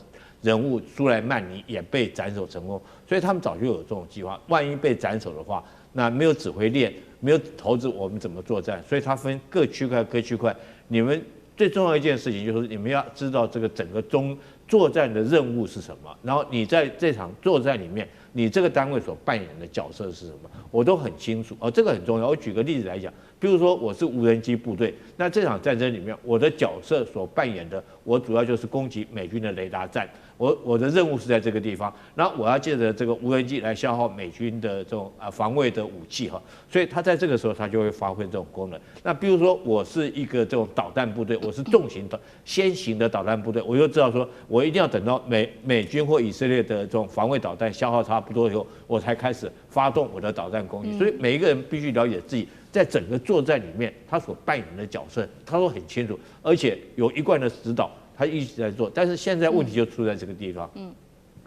人物蘇萊曼尼也被斬首成功，所以他們早就有這種計劃。萬一被斬首的話，那沒有指揮鏈，沒有投資，我們怎麼作戰？所以它分各區塊。你們最重要一件事情就是你們要知道這個整個作戰的任務是什麼，然後你在這場作戰裡面，你這個單位所扮演的角色是什麼，我都很清楚。這個很重要。我舉個例子來講，比如說我是無人機部隊，那這場戰爭裡面，我的角色所扮演的，我主要就是攻擊美軍的雷達站。我的任務是在這個地方，然後我要借着這個無人機來消耗美軍的這種防衛的武器哈，所以他在這個時候他就會發揮這種功能。那比如說我是一個這種導彈部隊，我是重型的先行的導彈部隊，我就知道說我一定要等到美軍或以色列的这種防衛導彈消耗差不多以後，我才開始發動我的導彈攻擊。所以每一個人必須了解自己在整個作戰裡面他所扮演的角色，他都很清楚，而且有一貫的指導。他一直在做，但是現在問題就出在這個地方。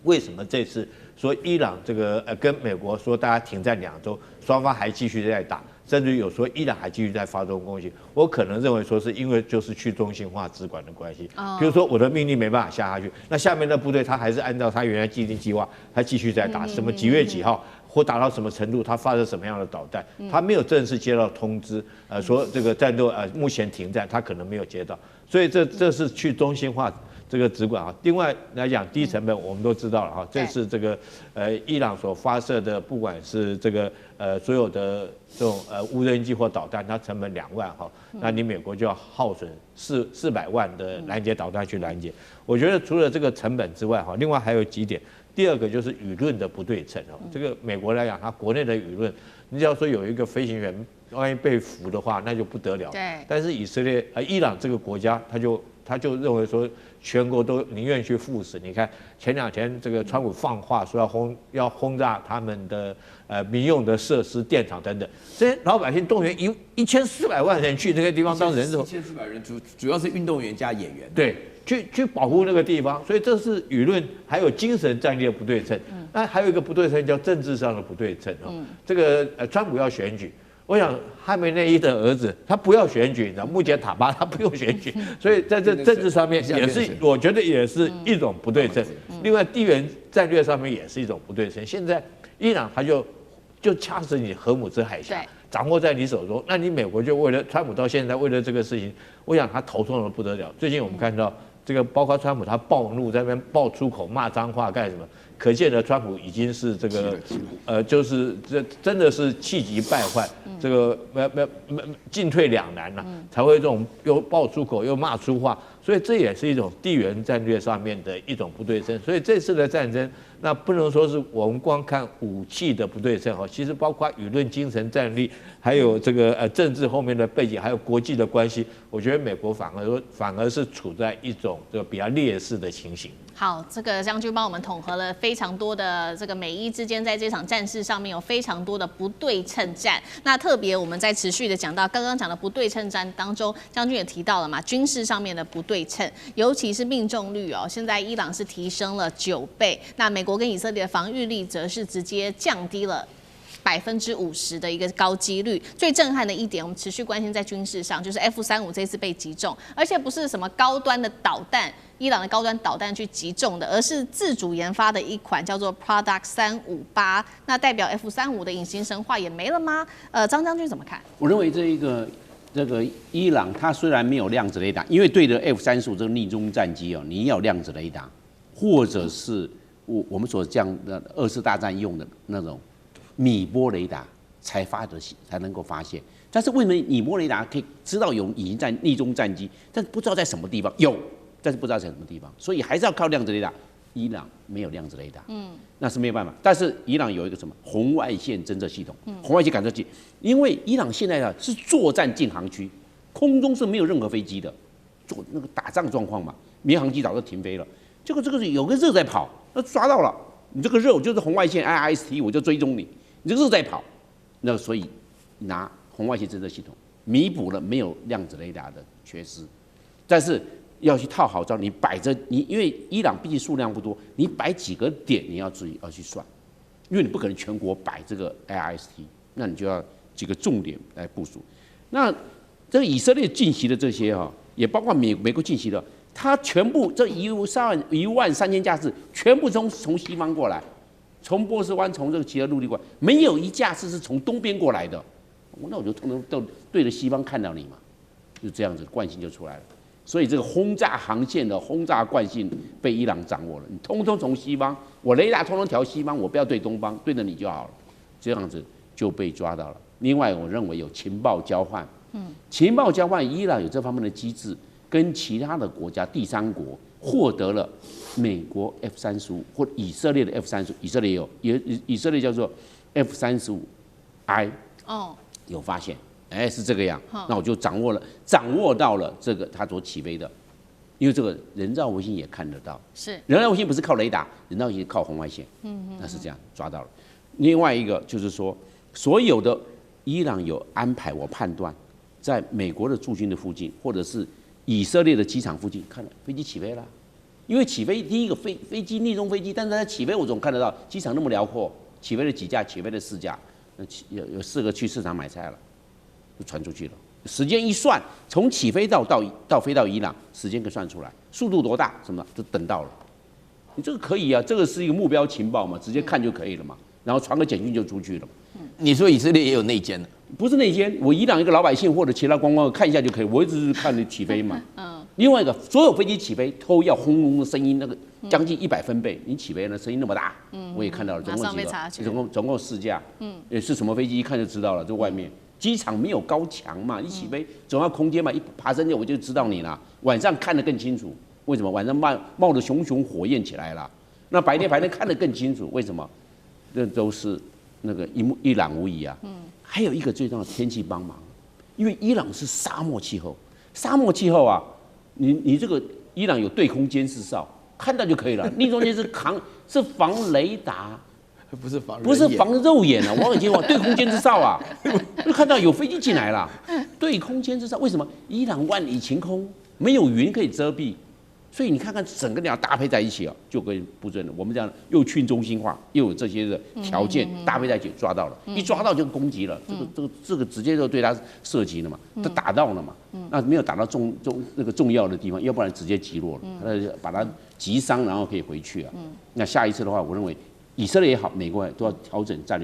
為什麼這次說伊朗這個跟美國說大家停戰2週，雙方還繼續在打，甚至有說伊朗還繼續在發動攻擊？我可能認為說是因為就是去中心化指管的關係。比如說我的命令沒辦法下去，那下面的部隊他還是按照他原來既定計劃，他繼續在打，什麼幾月幾號或打到什麼程度，他發射什麼樣的導彈，他沒有正式接到通知，說這個戰鬥目前停戰，他可能沒有接到。所以這是去中心化這個指管啊。另外來講，低成本我們都知道了哈，這是這個伊朗所發射的，不管是這個所有的這種無人機或導彈，它成本2萬哈，那你美國就要耗損400萬的攔截導彈去攔截。我覺得除了這個成本之外哈，另外還有幾點。第二個就是輿論的不對稱哦，這個美國來講，它國內的輿論，你只要說有一個飛行員萬一被俘的話，那就不得了。
对。但
是以色列伊朗這個國家，他就認為說，全國都寧願去赴死。你看前2天這個川普放話說要轟炸他們的民用的設施、電廠等等，這些老百姓動員1400萬人去那個地方當人質
，1400人主要是運動員加演員，
對，去保護那個地方，所以這是輿論還有精神戰略的不對稱。那還有一個不对称叫政治上的不對称哦。這個川普要選舉。我想哈梅內伊的兒子他不要選舉，你知道，穆杰塔巴他不用選舉，所以在這政治上面也是，我覺得也是一種不对稱。另外地緣戰略上面也是一種不对称。現在伊朗他就掐死你荷姆茲海峽，掌握在你手中，那你美國就为了川普到現在為了這個事情，我想他頭痛得不得了。最近我們看到這個，包括川普他暴怒在那邊爆粗口罵髒話幹什麼？可見的，川普已經是這個就是這真的是氣急敗壞，這個進退兩難了，才會這種又爆粗口又罵粗話，所以這也是一種地緣戰略上面的一種不對稱。所以這次的戰爭，那不能說是我們光看武器的不對稱哈，其實包括輿論、精神戰力，還有這個政治後面的背景，還有國際的關係，我覺得美國反而是處在一種這個比較劣勢的情形。
好，這個將軍幫我們統合了非常多的這個美伊之間在這場戰事上面有非常多的不對稱戰。那特別我們在持續的講到剛剛講的不對稱戰當中，將軍也提到了嘛，軍事上面的不對稱，尤其是命中率哦，現在伊朗是提升了9倍，那美國跟以色列的防禦力則是直接降低了50%的一個高幾率。最震撼的一點，我們持續關心在軍事上，就是 F-35這次被擊中，而且不是什麼高端的導彈，伊朗的高端導彈去擊中的，而是自主研發的一款叫做 Product 358。那代表 F-35的隱形神話也沒了嗎？張將軍怎麼看？我
認為這個伊朗，它雖然沒有量子雷達，因為對着 F-35這個逆中戰機哦，你要有量子雷達，或者是我們所講的2次大戰用的那種米波雷達才能夠發現。但是為什麼米波雷達可以知道有逆中戰機，但是不知道在什麼地方有？但是不知道在什麼地方，所以還是要靠量子雷達。伊朗沒有量子雷達，那是沒有辦法。但是伊朗有一個什麼紅外線偵測系統，紅外線感測器。因為伊朗現在是作戰禁航區，空中是沒有任何飛機的，做那個打仗狀況嘛，民航機早就停飛了。這個是有個熱在跑，那抓到了，你這個熱就是紅外線 IRST， 我就追蹤你，你這個熱在跑，那所以拿紅外線偵測系統彌補了沒有量子雷達的缺失，但是。要去套好招，你擺着你，因為伊朗畢竟數量不多，你擺幾個點你要注意要去算，因為你不可能全國擺這個 IRST， 那你就要幾個重點來部署。那這個以色列進行的這些哈，也包括美國進行的，它全部這13000架次全部從西方過來，從波斯灣從這個其他陸地過來，沒有一架次是從東邊過來的，那我就通通都對着西方看到你嘛，就這樣子慣性就出來了。所以這個轟炸航線的轟炸慣性被伊朗掌握了，你通通從西方，我雷達通通調西方，我不要對東方，對着你就好了，這樣子就被抓到了。另外，我認為有情報交換，情報交換，伊朗有這方面的機制，跟其他的國家第三國獲得了美國 F-35或以色列的 F-35，以色列有，以色列叫做 F-35I， 有發現。是這個樣，那我就掌握到了這個它所起飛的，因為這個人造衛星也看得到，是人造衛星不是靠雷達，人造衛星靠紅外線，那是這樣抓到了。另外一個就是說，所有的伊朗有安排，我判斷在美國的駐軍的附近，或者是以色列的機場附近，看了飛機起飛了，因為起飛第一個飛機逆中飛機，但是它起飛我總看得到，機場那麼遼闊，起飛了幾架，起飛了4架，那有4個去市場買菜了。就傳出去了，時間一算，從起飛到飛到伊朗，時間可以算出來，速度多大，什麼就等到了。你這個可以啊，這個是一個目標情報嘛，直接看就可以了嘛，然後傳個簡訊就出去了。
你說以色列也有內奸的？
不是內奸，我伊朗一個老百姓或者其他觀光看一下就可以，我一直是看你起飛嘛。另外一個，所有飛機起飛都要轟隆的聲音，那個將近100分貝，你起飛的聲音那麼大，我也看到了，總共幾個？總共4架，也是什麼飛機一看就知道了，這外面。機場沒有高牆嘛，一起飛總要空間嘛，一爬升就我就知道你了。晚上看得更清楚，為什麼？晚上冒着熊熊火焰起來了，那白天看得更清楚，為什麼？這都是那個一覽無遺啊。還有一個最重要的天氣幫忙，因為伊朗是沙漠氣候，沙漠氣候啊，你這個伊朗有對空監視哨，看到就可以了。另中間是防雷達。不是防肉眼啊，望远鏡对空監視哨啊，就看到有飛機進來了，對空監視哨。為什麼？伊朗萬里晴空，沒有雲可以遮蔽，所以你看看整個這樣搭配在一起啊，就跟布陣了。我們這樣又去中心化，又有這些的條件搭配在一起抓到了，一抓到就攻擊了，這個直接就對他射擊了嘛，他打到了嘛，那沒有打到那個重要的地方，要不然直接擊落了，他把他擊傷，然後可以回去啊。那下一次的話，我認為。以色列也好，美國都要調整戰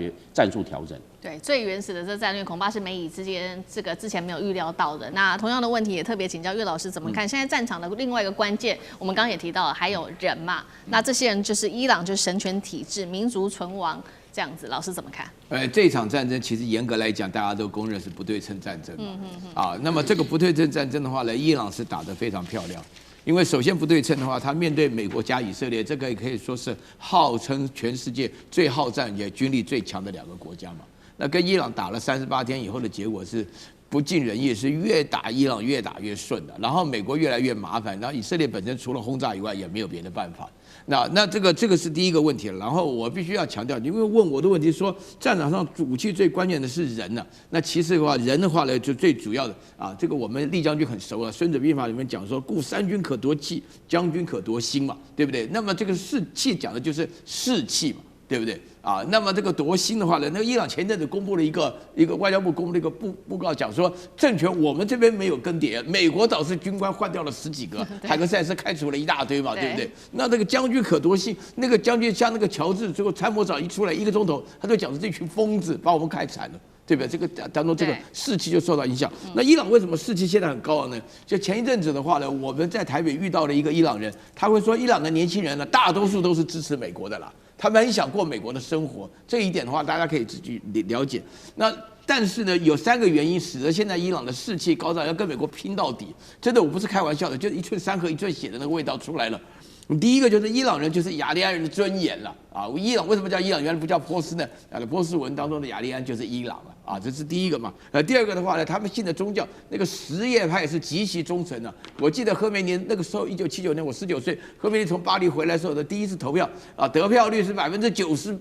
術調整。
對，最原始的這戰略恐怕是美以之間這個之前沒有預料到的。那同樣的問題也特別請教岳老師怎麼看？現在戰場的另外一個關鍵，我們剛剛也提到了，還有人嘛。那這些人就是伊朗，就是神權體制，民族存亡這樣子。老師怎麼看？
這場戰爭其實嚴格來講，大家都公認是不對稱戰爭嘛。那麼這個不對稱戰爭的話呢，伊朗是打得非常漂亮。因為首先不對稱的話，他面對美國加以色列，這個也可以說是號稱全世界最好戰也軍力最強的兩個國家嘛。那跟伊朗打了38天以後的結果是不盡人意，是越打伊朗越打越順的，然後美國越來越麻煩，然後以色列本身除了轟炸以外也沒有別的辦法。那這個是第一個問題了。然後我必須要強調，因為問我的問題說戰場上武器最關鍵的是人呢、啊。那其實的話，人的話呢，就最主要的啊，這個我們厲將軍很熟了，《孫子兵法》裡面講說，故三軍可奪氣，將軍可奪心嘛，對不對？那麼這個士氣講的就是士氣嘛。對不對啊？那麼這個奪心的話呢，那個伊朗前陣子公布了一個外交部公布了一個報告，講說政權我們這邊沒有更迭，美國倒是軍官換掉了10幾個，海格賽斯開除了一大堆嘛，對不對？那這個將軍可奪心，那個將軍像那個喬治，最後參謀長一出來1個鐘頭，他就講說這群瘋子把我們開慘了。對不對？這個當中，這個士氣就受到影響。那伊朗為什麼士氣現在很高呢？就前一陣子的話呢，我們在台北遇到了一個伊朗人，他會說，伊朗的年輕人呢，大多數都是支持美國的啦，他們很想過美國的生活。這一點的話，大家可以自己了解。那但是呢，有3個原因使得現在伊朗的士氣高漲，要跟美國拼到底。真的，我不是開玩笑的，就一寸山河一寸血的那個味道出來了。第一個就是伊朗人就是雅利安人的尊嚴了啊！伊朗為什麼叫伊朗？原來不叫波斯呢？波斯文當中的雅利安就是伊朗了啊！這是第一個嘛。第二個的話呢，他們信的宗教那個什葉派是極其忠誠的。我記得赫梅尼那個時候，1979年我19歲，赫梅尼從巴黎回來的時候的第一次投票啊，得票率是98%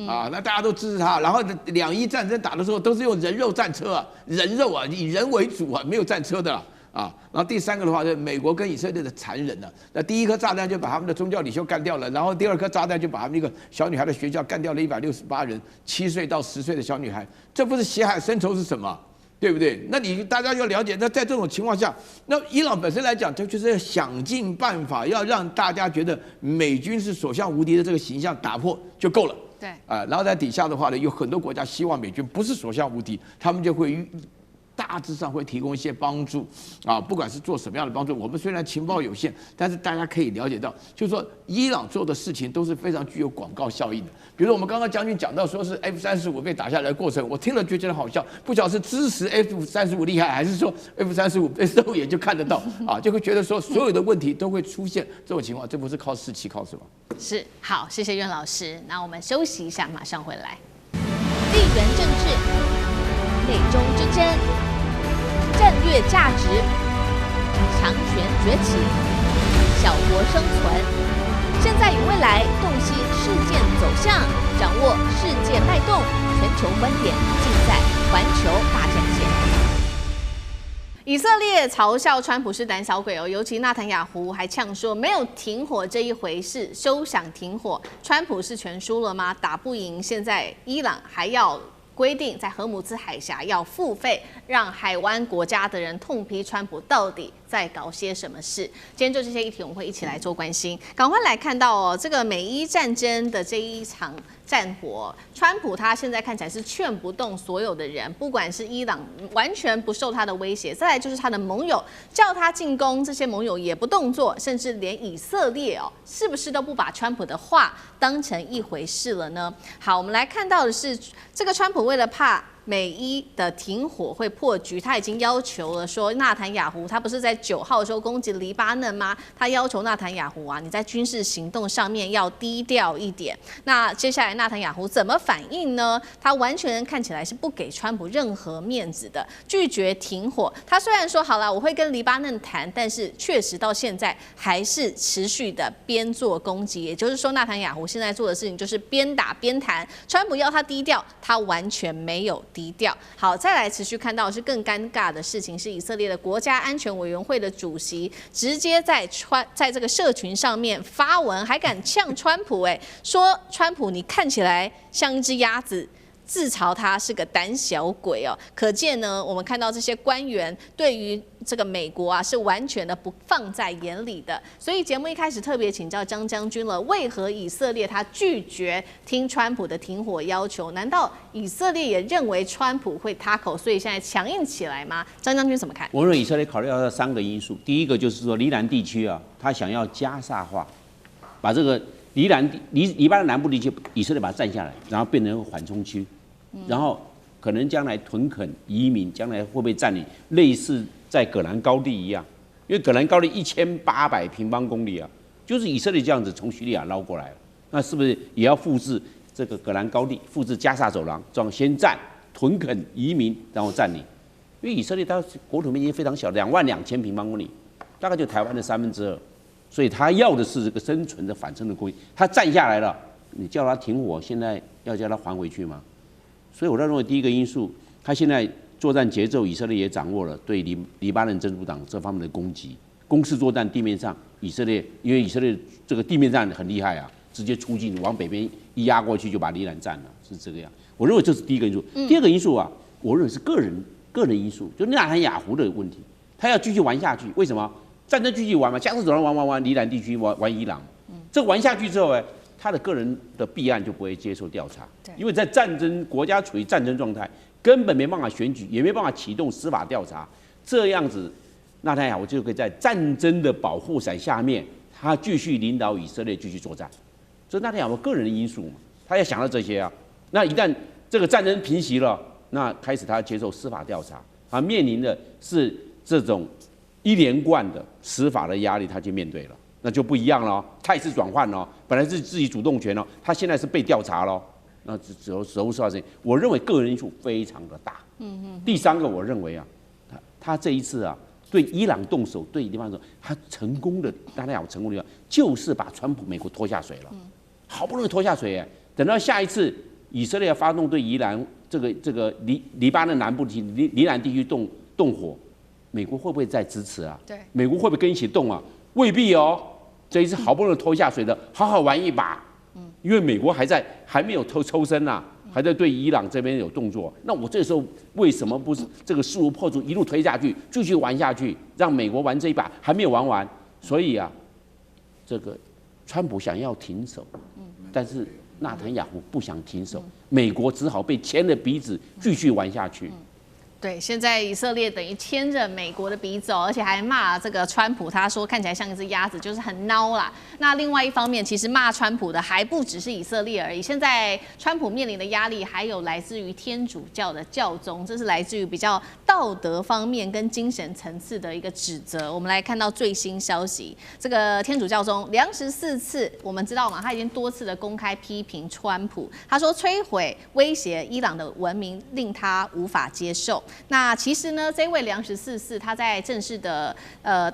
啊！那大家都支持他。然後2伊戰爭打的時候都是用人肉戰車啊，人肉啊，以人為主啊，沒有戰車的啦。啊，然後第3個的話，是美國跟以色列的殘忍了。那第1顆炸彈就把他們的宗教領袖幹掉了，然後第2顆炸彈就把他們一個小女孩的學校幹掉了168人，7歲到10歲的小女孩，這不是血海深仇是什麼？對不對？那大家要了解，那在這種情況下，那伊朗本身來講，它就是要想盡辦法要讓大家覺得美軍是所向無敵的這個形象打破就夠了。對，然後在底下的話呢，有很多國家希望美軍不是所向無敵，他們就會大致上會提供一些幫助啊，不管是做什麼樣的幫助，我們雖然情報有限，但是大家可以了解到，就是說伊朗做的事情都是非常具有廣告效應的。比如說我們剛剛將軍講到說是 F-35被打下來的過程，我聽了就覺得好笑，不曉得是支持 F-35厲害，還是說 F-35被肉眼就看得到啊，就會覺得說所有的問題都會出現這種情況，這不是靠士氣，靠什麼？
是，好，謝謝苑老師。那我們休息一下，馬上回來。地緣政治，美中之爭，戰略價值，強權崛起，小國生存，現在與未來洞悉事件走向，掌握世界脈動，全球觀點盡在環球大戰線。以色列嘲笑川普是膽小鬼哦，尤其納坦雅胡還嗆說沒有停火這一回事，休想停火。川普是全輸了嗎？打不贏，現在伊朗還要規定在荷姆茲海峽要付費，讓海灣國家的人痛批川普到底在搞些什麼事？今天就這些議題，我們會一起來做關心。趕快來看到哦，這個美伊戰爭的這一場戰火，川普他現在看起來是勸不動所有的人，不管是伊朗完全不受他的威脅，再來就是他的盟友叫他進攻，這些盟友也不動作，甚至連以色列哦，是不是都不把川普的話當成一回事了呢？好，我們來看到的是這個川普為了怕美伊的停火會破局，他已經要求了說，納坦雅胡他不是在9號的時候攻擊黎巴嫩嗎？他要求納坦雅胡啊，你在軍事行動上面要低調一點。那接下來納坦雅胡怎麼反應呢？他完全看起來是不給川普任何面子的，拒絕停火。他雖然說好了，我會跟黎巴嫩談，但是確實到現在還是持續的邊做攻擊。也就是說，納坦雅胡現在做的事情就是邊打邊談。川普要他低調，他完全沒有低調。好，再來持續看到的是更尷尬的事情，是以色列的國家安全委員會的主席直接在這個社群上面發文，還敢嗆川普，說川普你看起來像一隻鴨子。自嘲他是個膽小鬼哦，可見呢，我們看到這些官員對於這個美國啊是完全的不放在眼裡的。所以節目一開始特別請教張將軍了，為何以色列他拒絕聽川普的停火要求？難道以色列也認為川普會塌口，所以現在強硬起來嗎？張將軍怎麼看？
我認為以色列考慮到這3個因素，第一個就是說黎南地區啊，他想要加沙化，把這個黎巴嫩南部地區，以色列把它占下來，然後变成緩衝區，然後可能將來屯墾移民，將來會不會占領類似在葛蘭高地一樣？因為葛蘭高地1800平方公里啊，就是以色列這樣子從敘利亞撈過來了，那是不是也要複製這個葛蘭高地，複製加沙走廊，這樣先占屯墾移民，然後占領？因為以色列它國土面積非常小，22000平方公里，大概就台灣的2/3。所以他要的是這個生存的反生的攻擊，他占下來了，你叫他停火，現在要叫他還回去嗎？所以我認為第一個因素，他現在作戰節奏，以色列也掌握了對黎巴嫩真主黨這方面的攻擊，攻勢作戰地面上，以色列因為以色列這個地面戰很厲害啊，直接出境往北邊一壓過去就把黎南占了，是這個樣。我認為這是第一個因素。第二個因素啊，我認為是個人因素，就納坦雅胡的問題，他要繼續玩下去，為什麼？戰爭繼續玩嘛，加沙走廊玩，黎南地區玩伊朗，這玩下去之後，他的個人的弊案就不會接受調查，因為在戰爭國家處於戰爭狀態，根本沒辦法選舉，也沒辦法啟動司法調查，這樣子，納坦雅胡就可以在戰爭的保護傘下面，他繼續領導以色列繼續作戰，這納坦雅胡個人的因素嘛，他要想到這些啊，那一旦這個戰爭平息了，那開始他要接受司法調查，他面臨的是這種一連貫的司法的壓力，他就面對了，那就不一樣了，態勢轉換了，本來是自己主動權了，他現在是被調查了，那只有實務上事情，我認為個人因素非常的大。第3個，我認為啊，他這一次啊，對伊朗動手，對黎巴嫩，他成功的，大家有成功的地方，就是把川普美國拖下水了，好不容易拖下水，等到下一次以色列發動對伊朗這個黎巴嫩南部地區黎南地區動火。美國會不會再支持啊？
對，
美國會不會跟一起動啊？未必哦。這一次好不容易拖下水的，好好玩一把。因為美國還沒有抽身啊，還在對伊朗這邊有動作。那我這時候為什麼不是這個勢如破竹，一路推下去，繼續玩下去，讓美國玩這一把還沒有玩完？所以啊，這個川普想要停手，但是納坦雅胡不想停手，美國只好被牽着鼻子繼續玩下去。
對，現在以色列等於牽着美國的鼻子，而且還罵這個川普，他說看起來像一隻鴨子，就是很孬啦。那另外一方面，其實罵川普的還不只是以色列而已。現在川普面臨的壓力還有來自於天主教的教宗，這是來自於比較道德方面跟精神層次的一個指責。我們來看到最新消息，這個天主教宗梁14次，我們知道嘛，他已經多次的公開批評川普，他說摧毀、威脅伊朗的文明令他無法接受。那其實呢，這位梁14世他在正式的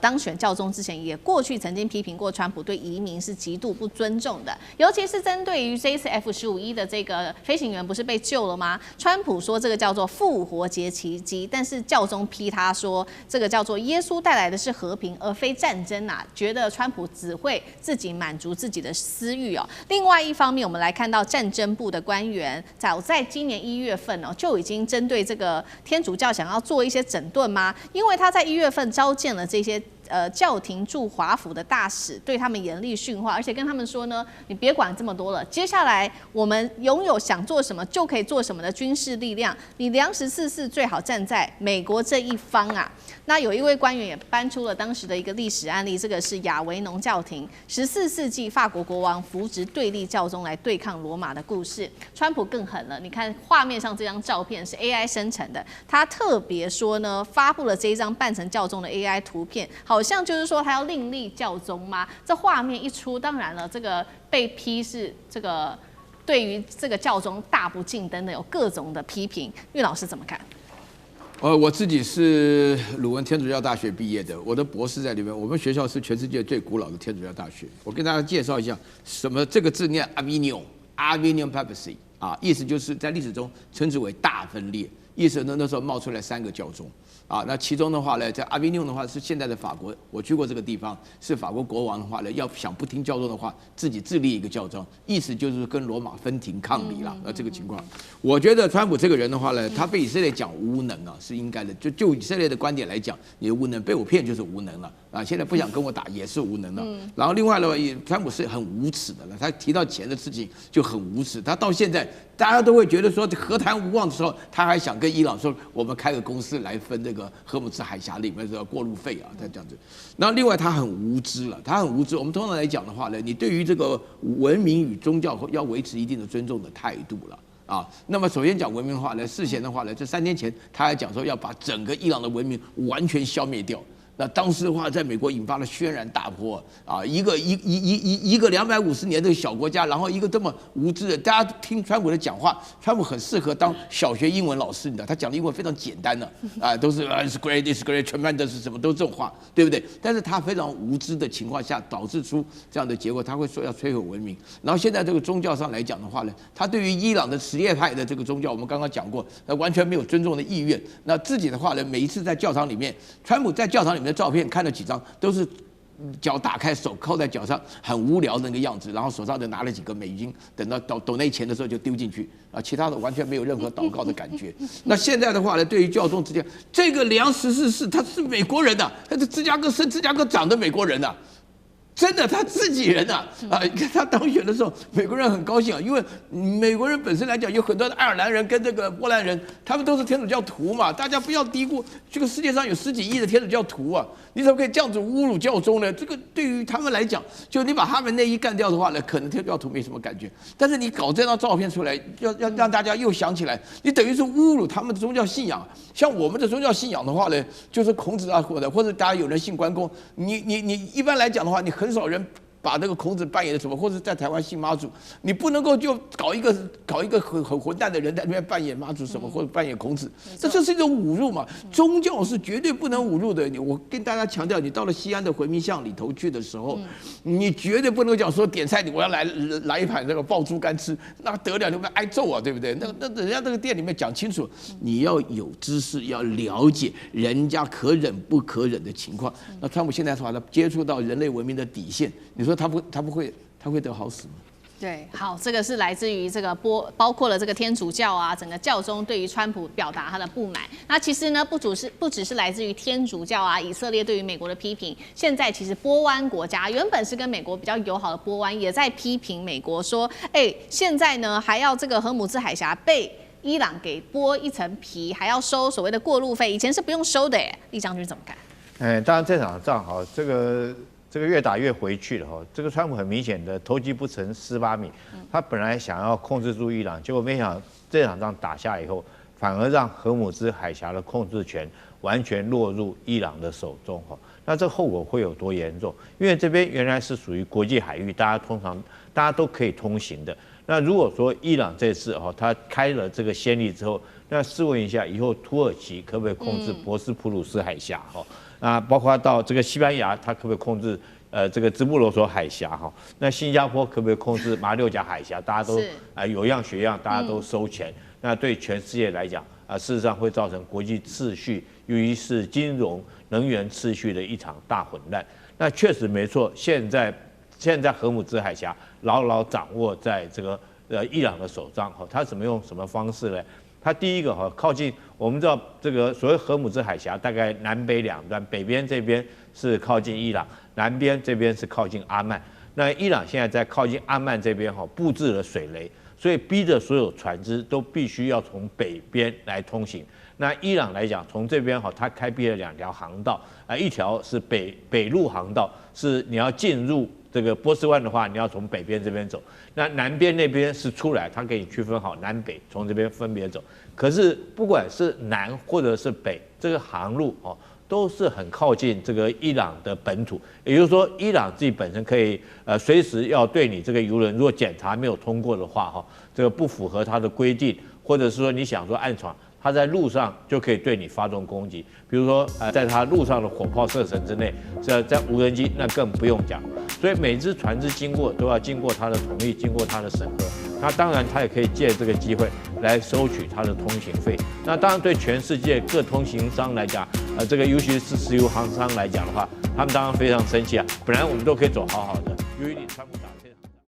當選教宗之前，也過去曾經批評過川普對移民是極度不尊重的，尤其是針對於這一次 F-15E 的這個飛行員不是被救了嗎？川普說這個叫做復活節奇蹟，但是教宗批他說這個叫做耶穌帶來的是和平而非戰爭啊，覺得川普只會自己滿足自己的私慾哦。另外一方面，我們來看到戰爭部的官員早在今年1月份哦，就已經針對這個天主教想要做一些整頓嗎？因為他在1月份召見了這些教廷駐華府的大使，對他們嚴厲訓話，而且跟他們說呢，你別管這麼多了，接下來我們擁有想做什麼就可以做什麼的軍事力量，你糧食44世最好站在美國這一方啊。那有一位官員也搬出了當時的一個歷史案例，這個是亞維農教廷14世紀法國國王扶植對立教宗來對抗羅馬的故事。川普更狠了，你看畫面上這張照片是 AI 生成的，他特別說呢，發布了這一張扮成教宗的 AI 圖片，好像就是說他要另立教宗嗎？這畫面一出，當然了，這個被批是這個對於這個教宗大不敬等等有各種的批評，岳老師怎麼看？
我自己是鲁汶天主教大學畢業的，我的博士在裡面。我們學校是全世界最古老的天主教大學。我跟大家介紹一下，什麼這個字念 Avignon Papacy 啊，意思就是在歷史中稱之為大分裂，意思呢那時候冒出來3個教宗。啊，那其中的話呢，在阿维尼翁的話是現在的法國，我去過這個地方，是法國國王的話呢，要想不聽教宗的話，自己自立一個教宗，意思就是跟羅馬分庭抗禮了。那這個情況，我覺得川普這個人的話呢，他被以色列講無能啊，是應該的。就以色列的觀點來講，你的無能被我騙就是無能了啊，現在不想跟我打也是無能了。然後另外的話，川普是很無恥的了，他提到錢的事情就很無恥，他到現在大家都會覺得說和談無望的時候，他還想跟伊朗說，我們開個公司來分這個荷姆茲海峽裡面的過路費啊，他這樣子。然後另外他很無知了，他很無知。我們通常來講的話呢，你對於這個文明與宗教要維持一定的尊重的態度了啊。那麼首先講文明的話呢，事前的話呢，這3天前他還講說要把整個伊朗的文明完全消滅掉。那當時的話，在美國引發了軒然大波啊！一個250年的小國家，然後一個這麼無知的，大家聽川普的講話，川普很適合當小學英文老師，你知道，他講的英文非常簡單的啊，都是 it's great, it's great, tremendous 什麼都是這種話，對不對？但是他非常無知的情況下，導致出這樣的結果，他會說要摧毀文明。然後現在這個宗教上來講的話呢，他對於伊朗的什葉派的這個宗教，我們剛剛講過，他完全沒有尊重的意願。那自己的話呢，每一次在教堂裡面，川普在教堂裡面的照片看了幾張，都是腳打開，手靠在腳上，很無聊的那個樣子，然後手上就拿了幾個美金，等到抖那錢的時候就丟進去啊，其他的完全沒有任何禱告的感覺。那現在的話呢，對於教宗之間，這個梁14世他是美國人吶，他是芝加哥生芝加哥長的美國人吶。真的，他自己人啊，看他當選的時候，美國人很高興啊，因為美國人本身來講，有很多的愛爾蘭人跟這個波蘭人，他們都是天主教徒嘛。大家不要低估這個世界上有10幾億的天主教徒啊，你怎麼可以這樣子侮辱教宗呢？這個對於他們來講，就你把他們內衣幹掉的話呢，可能天主教徒沒什麼感覺。但是你搞這張照片出來，要讓大家又想起來，你等於是侮辱他們的宗教信仰。像我們的宗教信仰的話呢，就是孔子啊，或者大家有人信關公，你一般來講的話，你很少人把那個孔子扮演的什麼，或者在台灣信媽祖，你不能夠就搞一個很混蛋的人在那邊扮演媽祖什麼，或者扮演孔子，這是一種侮辱嘛。宗教是絕對不能侮辱的。我跟大家強調，你到了西安的回民巷裡頭去的時候，你絕對不能講說點菜，我要來一盤那個爆豬肝吃，那得了，你會挨揍啊，對不對？那人家那個店裡面講清楚，你要有知識，要了解人家可忍不可忍的情況。那川普現在說他接觸到人類文明的底線，你說他會得好死嗎？
对，好，這個是來自於這個包括了這個天主教啊，整個教宗對於川普表達他的不滿。那其實呢，不只是來自於天主教啊，以色列對於美國的批評。現在其實波灣國家原本是跟美國比較友好的波灣，也在批評美國說，現在呢還要這個荷姆茲海峽被伊朗給剝一層皮，還要收所謂的過路費，以前是不用收的耶。厲將軍怎麼看？
當然這場仗哈，這個越打越回去了哈。這個川普很明顯的投機不成失八米，他本來想要控制住伊朗，結果沒想到這場仗打下以後，反而讓荷姆茲海峽的控制權完全落入伊朗的手中哈。那這後果會有多嚴重？因為這邊原來是屬於國際海域，大家都可以通行的。那如果說伊朗這次哈，他開了這個先例之後，那試問一下，以後土耳其可不可以控制博斯普魯斯海峽哈？啊，包括到這個西班牙，它可不可以控制這個直布羅陀海峽哈？那新加坡可不可以控制馬六甲海峽？大家都有樣學樣，大家都收錢。那對全世界來講事實上會造成國際秩序，由於是金融、能源秩序的一場大混亂。那確實沒錯，現在荷姆茲海峽牢牢掌握在這個伊朗的手上哈。他怎麼用什麼方式呢？它第一個哈靠近，我們知道這個所謂荷姆茲海峽大概南北兩端，北邊這邊是靠近伊朗，南邊這邊是靠近阿曼。那伊朗現在在靠近阿曼這邊哈布置了水雷，所以逼着所有船只都必須要從北邊來通行。那伊朗來講，從這邊哈，它開闢了2條航道啊，一條是北陸航道，是你要進入這個波斯灣的話，你要從北邊這邊走。那南邊那邊是出來，它給你區分好南北，從這邊分別走。可是不管是南或者是北，這個航路哦，都是很靠近這個伊朗的本土。也就是說，伊朗自己本身可以隨時要對你這個郵輪，如果檢查沒有通過的話哈，這個不符合它的規定，或者是說你想說暗闖。它在路上就可以對你發動攻擊，比如說在它路上的火炮射程之內，在無人機那更不用講。所以每只船只經過都要經過它的同意，經過它的審核。那當然，它也可以借這個機會來收取它的通行費。那當然，對全世界各通行商來講，這個尤其是石油航商來講的話，他們當然非常生氣啊。本來我們都可以走好好的，由於你川普打這場。